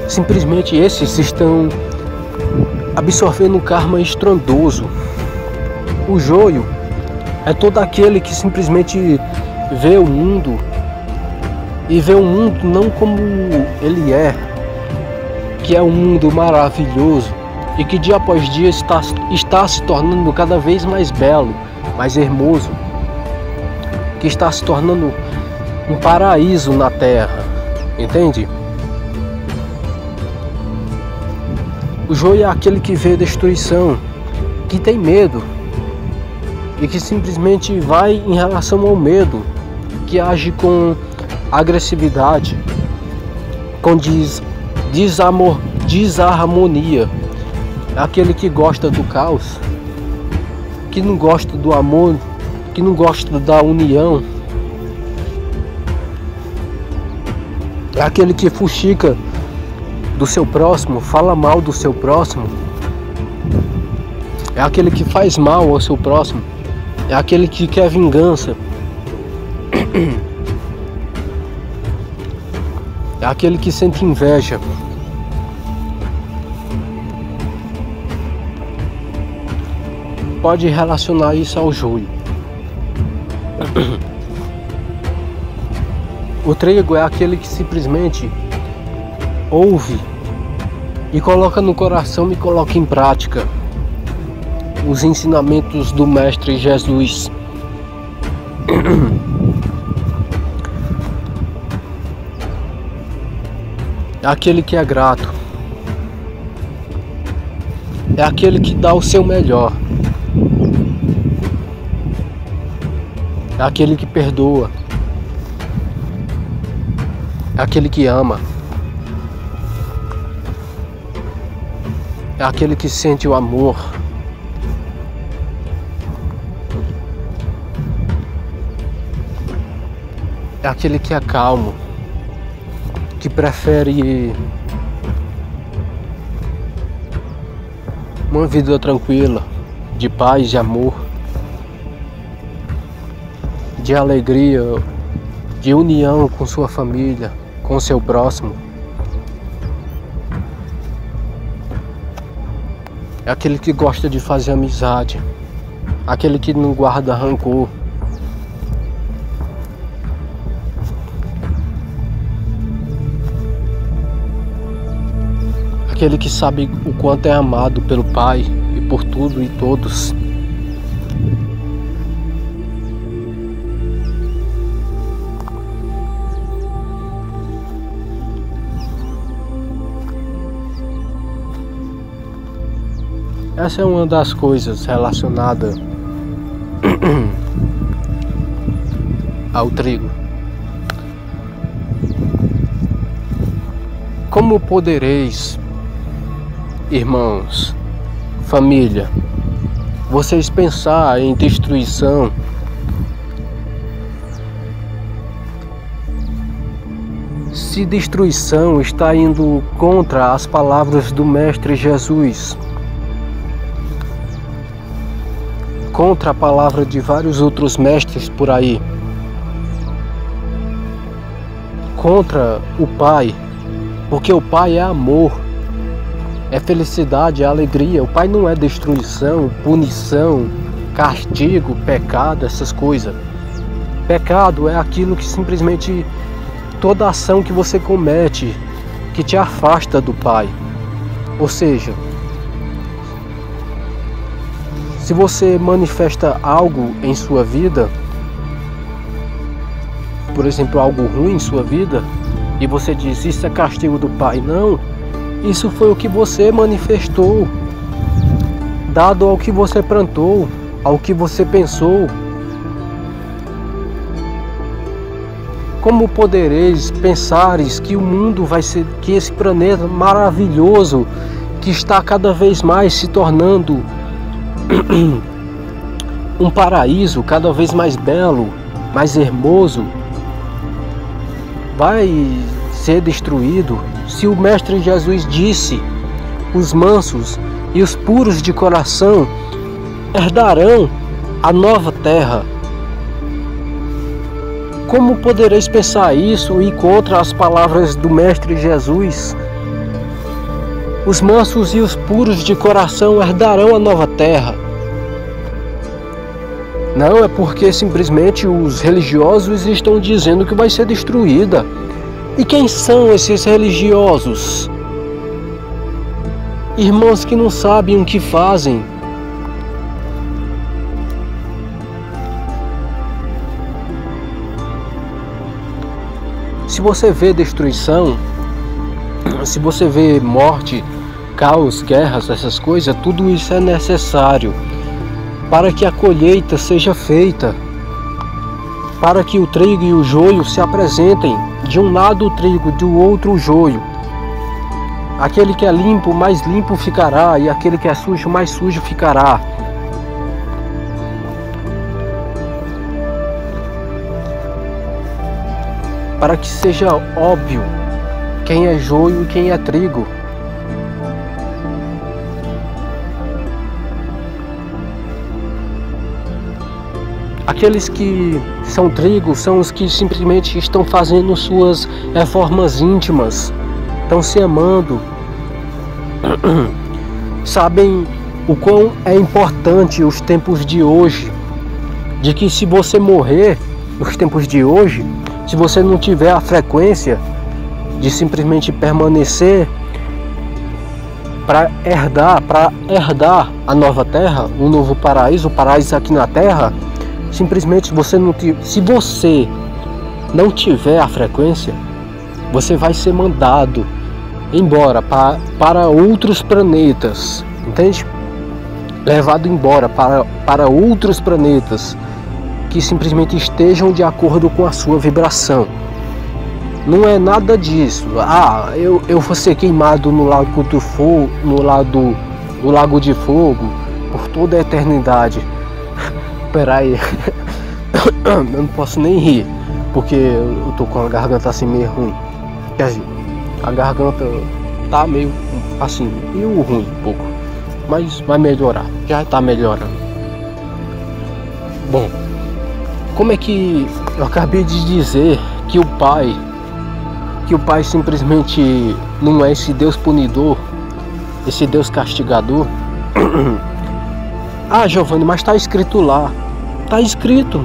Simplesmente esses estão absorvendo um karma estrondoso. O joio é todo aquele que simplesmente vê o mundo e vê o mundo não como ele é, que é um mundo maravilhoso e que dia após dia está se tornando cada vez mais belo, mais hermoso, que está se tornando um paraíso na terra, Entende? O joio é aquele que vê destruição, que tem medo e que simplesmente vai em relação ao medo, que age com agressividade, com desarmonia. É aquele que gosta do caos, que não gosta do amor, que não gosta da união. É aquele que fuxica do seu próximo, fala mal do seu próximo. É aquele que faz mal ao seu próximo. É aquele que quer vingança. É aquele que sente inveja. Pode relacionar isso ao joio. O trigo é aquele que simplesmente ouve e coloca no coração e coloca em prática os ensinamentos do Mestre Jesus. É aquele que é grato. É aquele que dá o seu melhor. É aquele que perdoa. É aquele que ama. É aquele que sente o amor. É aquele que é calmo, que prefere uma vida tranquila, de paz, de amor, de alegria, de união com sua família, com seu próximo. É aquele que gosta de fazer amizade, aquele que não guarda rancor. Aquele que sabe o quanto é amado pelo Pai e por tudo e todos. Essa é uma das coisas relacionadas ao trigo. Como podereis, irmãos, família, vocês pensar em destruição, se destruição está indo contra as palavras do Mestre Jesus, contra a palavra de vários outros mestres por aí, contra o Pai, porque o Pai é amor, é felicidade, é alegria. O Pai não é destruição, punição, castigo, pecado, essas coisas. Pecado é aquilo que simplesmente toda ação que você comete que te afasta do Pai. Ou seja, se você manifesta algo em sua vida, por exemplo, algo ruim em sua vida, e você diz, isso é castigo do Pai. Não, isso foi o que você manifestou, dado ao que você plantou, ao que você pensou. Como podereis pensares que o mundo vai ser, que esse planeta maravilhoso, que está cada vez mais se tornando um paraíso cada vez mais belo, mais hermoso, vai ser destruído? Se o Mestre Jesus disse, os mansos e os puros de coração herdarão a nova terra. Como podereis pensar isso e contra as palavras do Mestre Jesus? Os mansos e os puros de coração herdarão a nova terra. Não é porque simplesmente os religiosos estão dizendo que vai ser destruída. E quem são esses religiosos? Irmãos que não sabem o que fazem. Se você vê destruição, se você vê morte, caos, guerras, essas coisas, tudo isso é necessário para que a colheita seja feita, para que o trigo e o joio se apresentem, de um lado o trigo, do outro o joio. Aquele que é limpo, mais limpo ficará, e aquele que é sujo, mais sujo ficará. Para que seja óbvio quem é joio e quem é trigo. Aqueles que são trigo são os que simplesmente estão fazendo suas reformas íntimas, estão se amando, sabem o quão é importante os tempos de hoje, de que se você morrer nos tempos de hoje, se você não tiver a frequência de simplesmente permanecer para herdar a nova terra, o novo paraíso, o paraíso aqui na terra, simplesmente se você não tiver a frequência, você vai ser mandado embora para outros planetas, entende? Levado embora para outros planetas que simplesmente estejam de acordo com a sua vibração. Não é nada disso. Eu vou ser queimado no lago do fogo, no lago de fogo por toda a eternidade. Peraí, eu não posso nem rir, porque eu tô com a garganta assim meio ruim. Quer dizer, a garganta tá meio assim, meio ruim um pouco, mas vai melhorar, já tá melhorando. Bom, como é que eu acabei de dizer que o Pai simplesmente não é esse Deus punidor, esse Deus castigador? Ah, Giovanni, mas está escrito lá. Está escrito.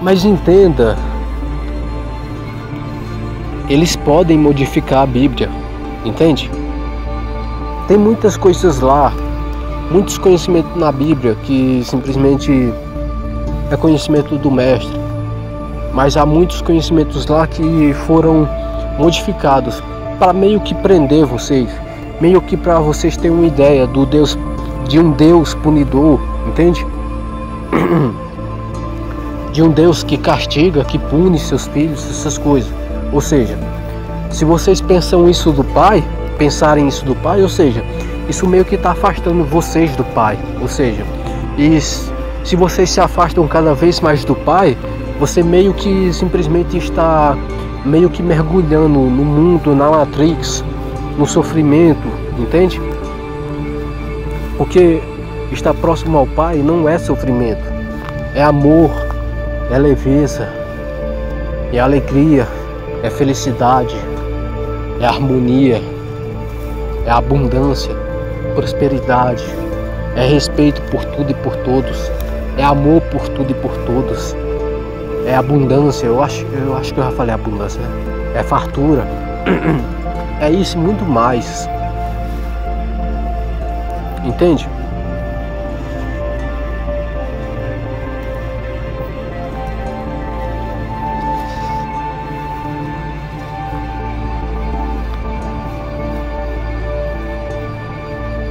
Mas entenda, eles podem modificar a Bíblia, entende? Tem muitas coisas lá, muitos conhecimentos na Bíblia que simplesmente é conhecimento do mestre. Mas há muitos conhecimentos lá que foram modificados para meio que prender vocês, meio que para vocês terem uma ideia de um Deus punidor, entende? De um Deus que castiga, que pune seus filhos, essas coisas. Ou seja, se vocês pensarem isso do Pai, ou seja, isso meio que está afastando vocês do Pai. Ou seja, se vocês se afastam cada vez mais do Pai, você meio que simplesmente está meio que mergulhando no mundo, na Matrix, no sofrimento, entende? Porque estar próximo ao Pai não é sofrimento, é amor, é leveza, é alegria, é felicidade, é harmonia, é abundância, prosperidade, é respeito por tudo e por todos, é amor por tudo e por todos. É abundância, eu acho que eu já falei abundância, né? É fartura, é isso e muito mais, entende?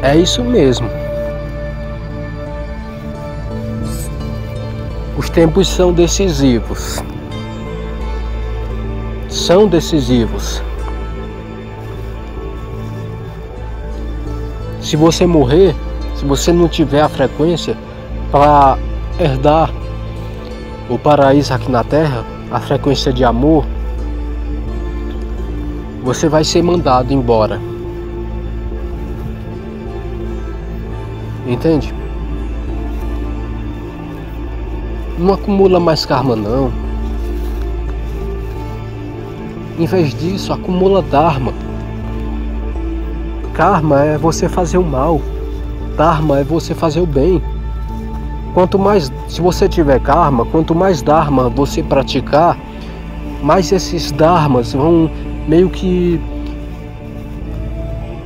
É isso mesmo. Os tempos são decisivos. São decisivos. Se você morrer, se você não tiver a frequência para herdar o paraíso aqui na terra, a frequência de amor, você vai ser mandado embora. Entende? Não acumula mais karma não. Em vez disso, acumula dharma. Karma é você fazer o mal. Dharma é você fazer o bem. Quanto mais, se você tiver karma, quanto mais dharma você praticar, mais esses dharmas vão meio que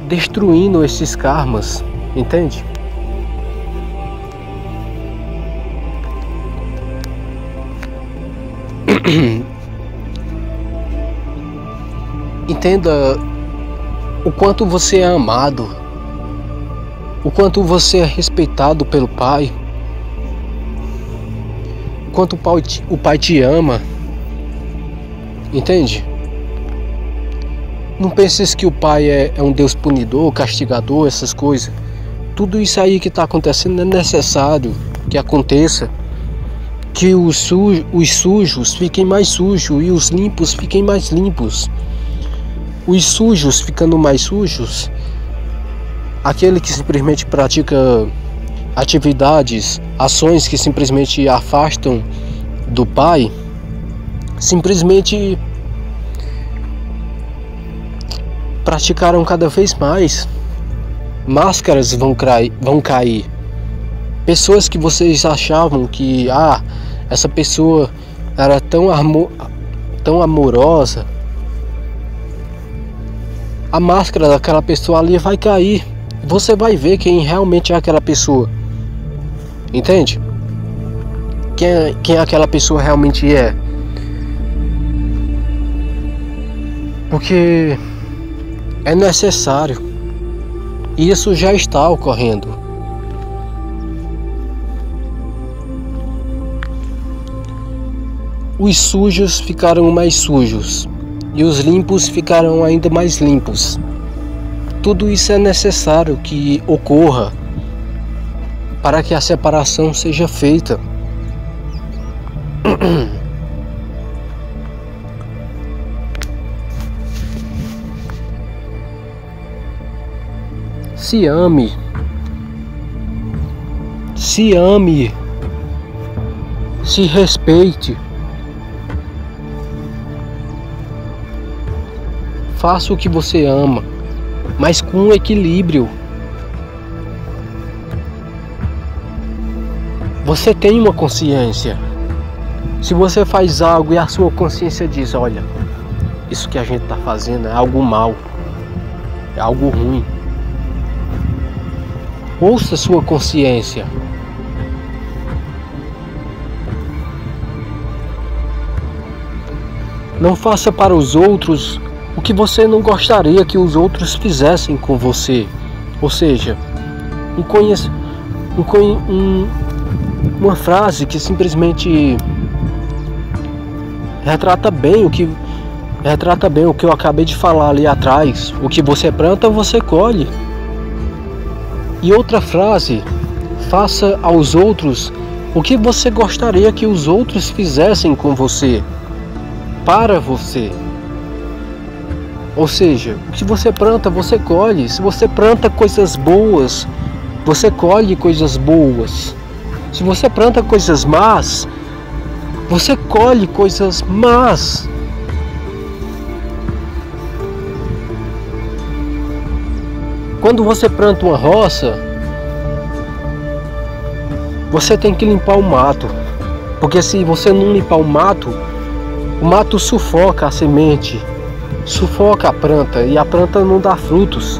destruindo esses karmas, entende? Entenda o quanto você é amado, o quanto você é respeitado pelo Pai, o quanto o Pai te ama. Entende? Não penses que o Pai é um Deus punidor, castigador, essas coisas. Tudo isso aí que está acontecendo é necessário que aconteça, que os sujos fiquem mais sujos e os limpos fiquem mais limpos. Os sujos ficando mais sujos, aquele que simplesmente pratica atividades, ações que simplesmente afastam do Pai, simplesmente praticaram cada vez mais. Máscaras vão cair. Pessoas que vocês achavam que essa pessoa era tão amorosa, a máscara daquela pessoa ali vai cair. Você vai ver quem realmente é aquela pessoa. Entende? Quem aquela pessoa realmente é. Porque é necessário. E isso já está ocorrendo. Os sujos ficaram mais sujos e os limpos ficaram ainda mais limpos. Tudo isso é necessário que ocorra para que a separação seja feita. Se ame. Se ame. Se respeite. Faça o que você ama, mas com equilíbrio. Você tem uma consciência. Se você faz algo e a sua consciência diz: olha, isso que a gente está fazendo é algo mal, é algo ruim, ouça sua consciência. Não faça para os outros o que você não gostaria que os outros fizessem com você. Ou seja, uma frase que simplesmente retrata bem o que eu acabei de falar ali atrás. O que você planta, você colhe. E outra frase: faça aos outros o que você gostaria que os outros fizessem com você, para você. Ou seja, o que você planta, você colhe. Se você planta coisas boas, você colhe coisas boas. Se você planta coisas más, você colhe coisas más. Quando você planta uma roça, você tem que limpar o mato. Porque se você não limpar o mato sufoca a semente, sufoca a planta e a planta não dá frutos.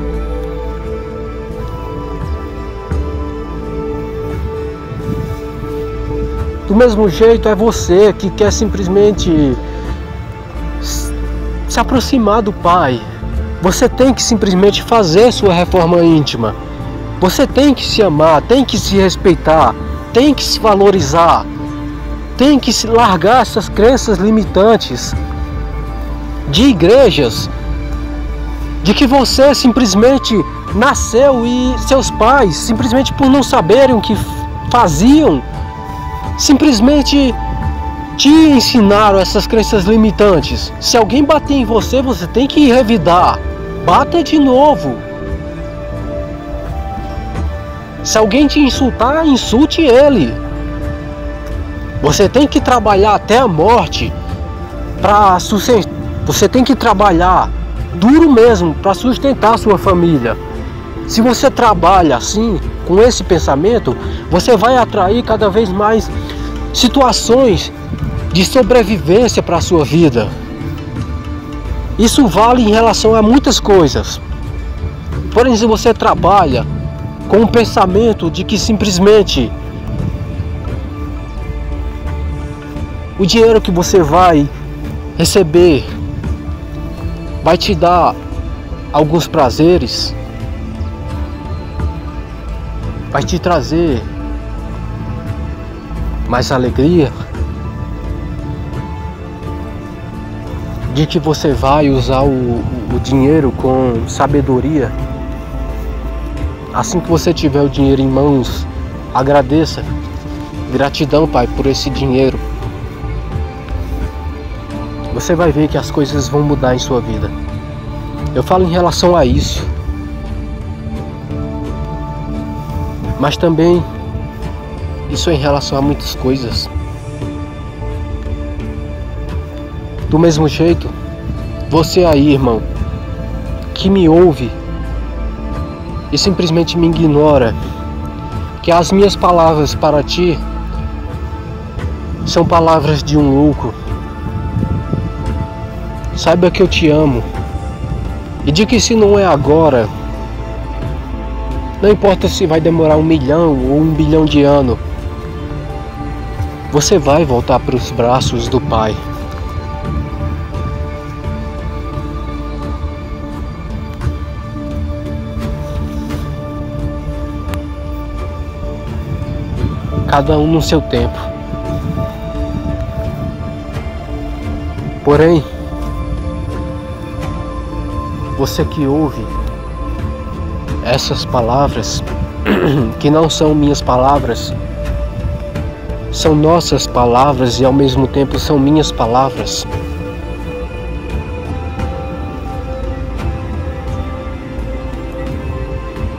Do mesmo jeito é você que quer simplesmente se aproximar do Pai. Você tem que simplesmente fazer sua reforma íntima. Você tem que se amar, tem que se respeitar, tem que se valorizar, tem que se largar essas crenças limitantes de igrejas, de que você simplesmente nasceu e seus pais, simplesmente por não saberem o que faziam, simplesmente te ensinaram essas crenças limitantes. Se alguém bater em você, você tem que revidar. Bata de novo. Se alguém te insultar, insulte ele. Você tem que trabalhar até a morte para sustentar. Você tem que trabalhar duro mesmo para sustentar a sua família. Se você trabalha assim, com esse pensamento, você vai atrair cada vez mais situações de sobrevivência para a sua vida. Isso vale em relação a muitas coisas. Porém, se você trabalha com o pensamento de que simplesmente o dinheiro que você vai receber vai te dar alguns prazeres, vai te trazer mais alegria, de que você vai usar o dinheiro com sabedoria. Assim que você tiver o dinheiro em mãos, agradeça. Gratidão, Pai, por esse dinheiro. Você vai ver que as coisas vão mudar em sua vida. Eu falo em relação a isso, mas também isso é em relação a muitas coisas. Do mesmo jeito, você aí, irmão, que me ouve e simplesmente me ignora, que as minhas palavras para ti são palavras de um louco. Saiba que eu te amo e de que se não é agora, não importa se vai demorar 1 milhão ou 1 bilhão de anos, você vai voltar para os braços do Pai. Cada um no seu tempo. Porém, você que ouve essas palavras, que não são minhas palavras, são nossas palavras e ao mesmo tempo são minhas palavras.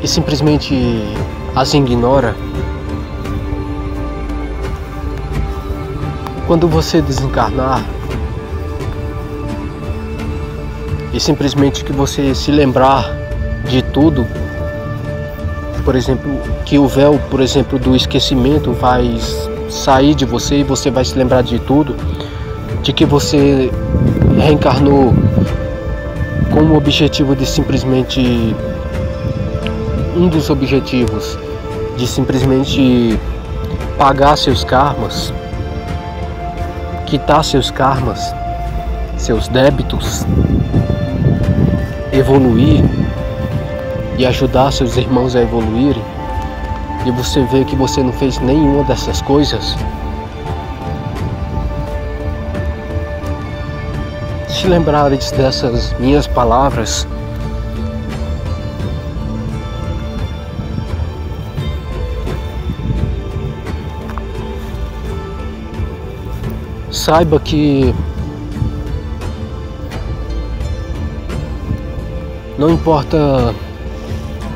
E simplesmente as ignora. Quando você desencarnar e simplesmente que você se lembrar de tudo, por exemplo, que o véu, por exemplo, do esquecimento vai sair de você e você vai se lembrar de tudo, de que você reencarnou com o objetivo de simplesmente, um dos objetivos de simplesmente pagar seus karmas, quitar seus karmas, seus débitos, evoluir e ajudar seus irmãos a evoluírem, e você vê que você não fez nenhuma dessas coisas, se lembrares dessas minhas palavras, saiba que não importa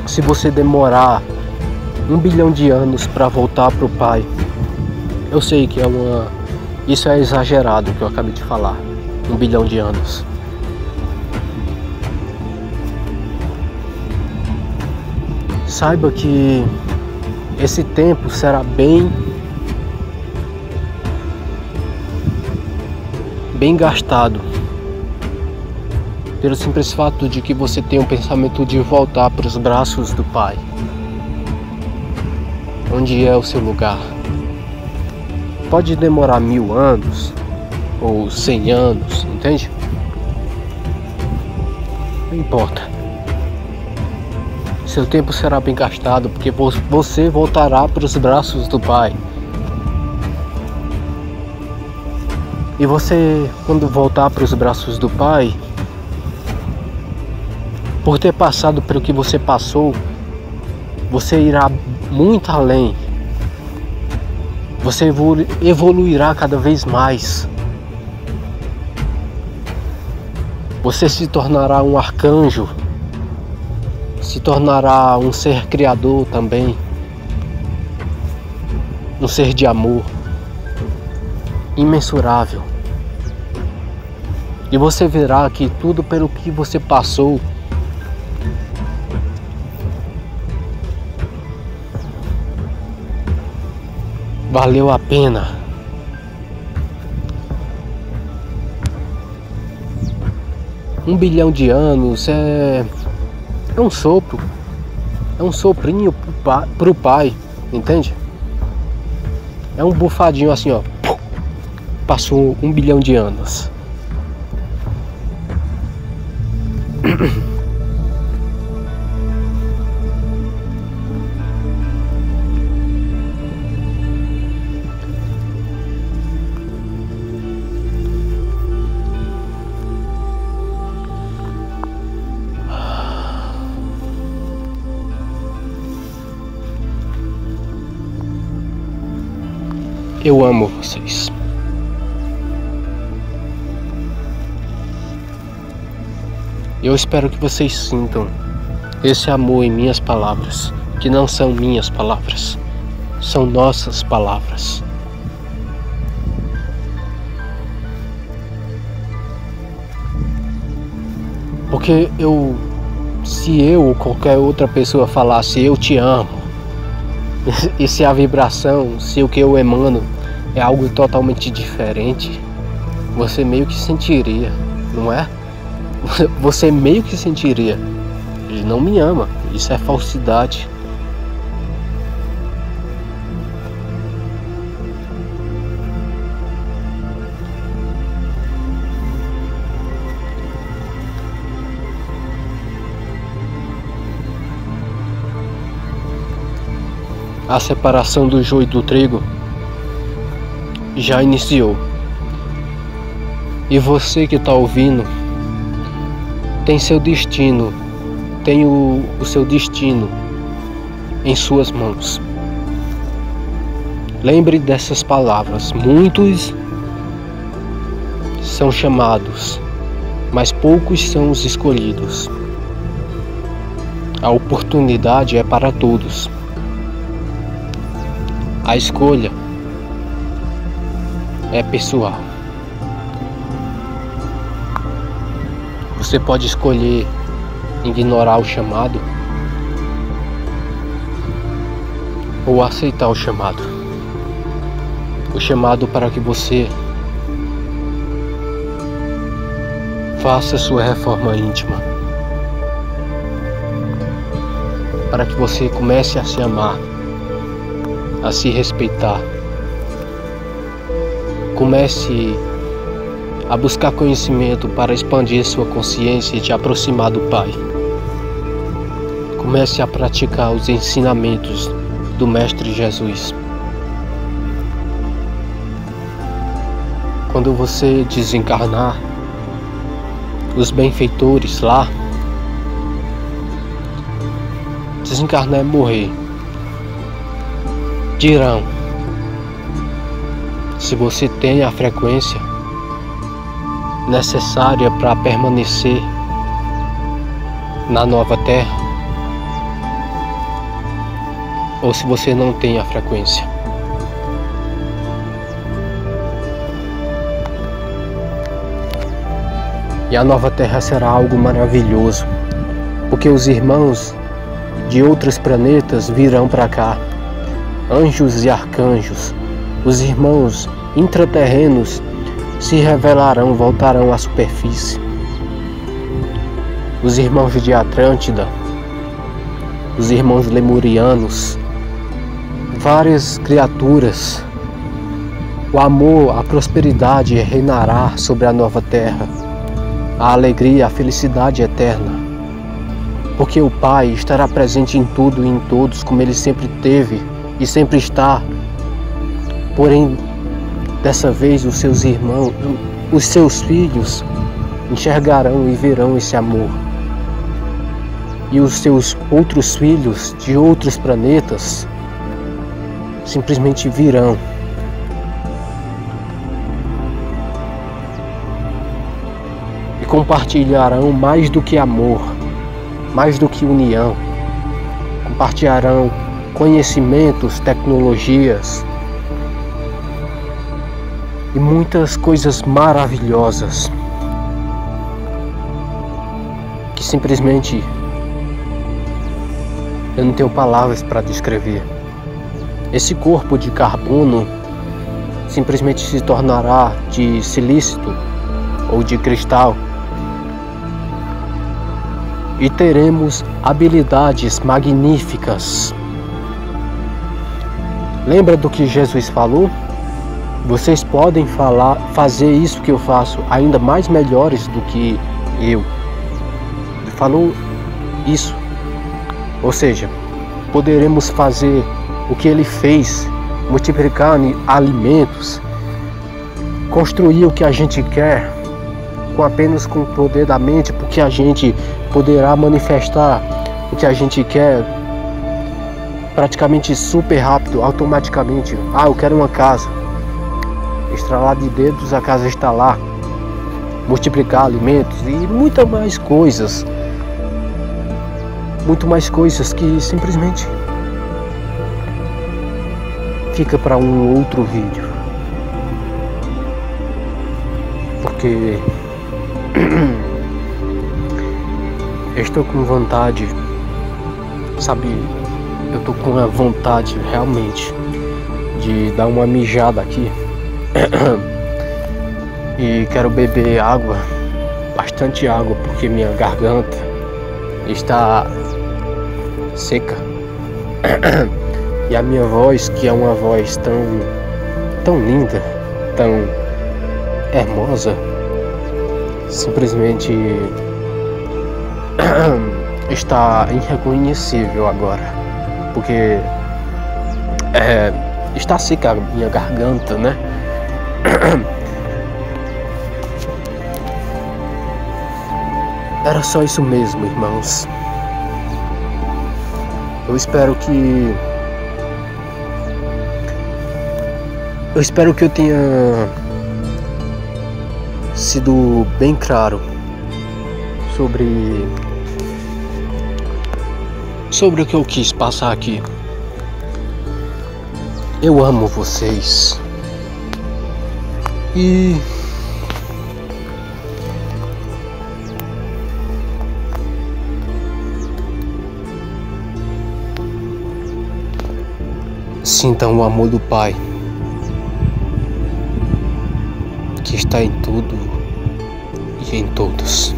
se você demorar 1 bilhão de anos para voltar para o Pai. Eu sei que isso é exagerado, que eu acabei de falar, 1 bilhão de anos. Saiba que esse tempo será bem gastado, pelo simples fato de que você tem um pensamento de voltar para os braços do Pai, onde é o seu lugar. Pode demorar 1000 anos ou 100 anos, entende? Não importa. Seu tempo será bem gastado, porque você voltará para os braços do Pai. E você, quando voltar para os braços do Pai, por ter passado pelo que você passou, você irá muito além. Você evoluirá cada vez mais. Você se tornará um arcanjo, se tornará um ser criador também, um ser de amor imensurável. E você verá que tudo pelo que você passou valeu a pena. Um bilhão de anos é um sopro, é um soprinho pro Pai, entende? É um bufadinho assim, ó. Passou 1 bilhão de anos. Eu amo vocês. Eu espero que vocês sintam esse amor em minhas palavras, que não são minhas palavras, são nossas palavras. Porque se eu ou qualquer outra pessoa falasse eu te amo, e se a vibração, se o que eu emano é algo totalmente diferente, você meio que sentiria, não é? Você meio que sentiria, ele não me ama, isso é falsidade. A separação do joio e do trigo já iniciou. E você que está ouvindo tem seu destino, tem o seu destino em suas mãos. Lembre dessas palavras. Muitos são chamados, mas poucos são os escolhidos. A oportunidade é para todos. A escolha é pessoal. Você pode escolher ignorar o chamado ou aceitar o chamado. O chamado para que você faça sua reforma íntima, para que você comece a se amar, a se respeitar. Comece a buscar conhecimento para expandir sua consciência e te aproximar do Pai. Comece a praticar os ensinamentos do Mestre Jesus. Quando você desencarnar, os benfeitores lá, desencarnar é morrer, dirão se você tem a frequência necessária para permanecer na nova terra ou se você não tem a frequência. E a nova terra será algo maravilhoso, porque os irmãos de outros planetas virão para cá. Anjos e arcanjos, os irmãos intraterrenos se revelarão, voltarão à superfície. Os irmãos de Atlântida, os irmãos lemurianos, várias criaturas. O amor, a prosperidade reinará sobre a nova terra, a alegria, a felicidade eterna. Porque o Pai estará presente em tudo e em todos, como Ele sempre teve e sempre está. Porém, dessa vez os seus irmãos, os seus filhos enxergarão e verão esse amor. E os seus outros filhos de outros planetas simplesmente virão. E compartilharão mais do que amor, mais do que união. Compartilharão conhecimentos, tecnologias e muitas coisas maravilhosas que simplesmente eu não tenho palavras para descrever. Esse corpo de carbono simplesmente se tornará de silício ou de cristal e teremos habilidades magníficas. Lembra do que Jesus falou? Vocês podem fazer isso que eu faço, ainda mais melhores do que eu. falou isso. Ou seja, poderemos fazer o que ele fez, multiplicar alimentos, construir o que a gente quer apenas com o poder da mente, porque a gente poderá manifestar o que a gente quer praticamente super rápido, automaticamente. Eu quero uma casa. Estralar de dedos, a casa está lá. Multiplicar alimentos e muito mais coisas que simplesmente fica para um outro vídeo, porque eu estou com vontade, sabe, eu tô com a vontade realmente de dar uma mijada aqui e quero beber água, bastante água, porque minha garganta está seca e a minha voz, que é uma voz tão linda, tão hermosa, simplesmente está irreconhecível agora, porque está seca a minha garganta, né? Era só isso mesmo, irmãos. Eu espero que eu tenha sido bem claro sobre o que eu quis passar aqui. Eu amo vocês e sintam o amor do Pai que está em tudo e em todos.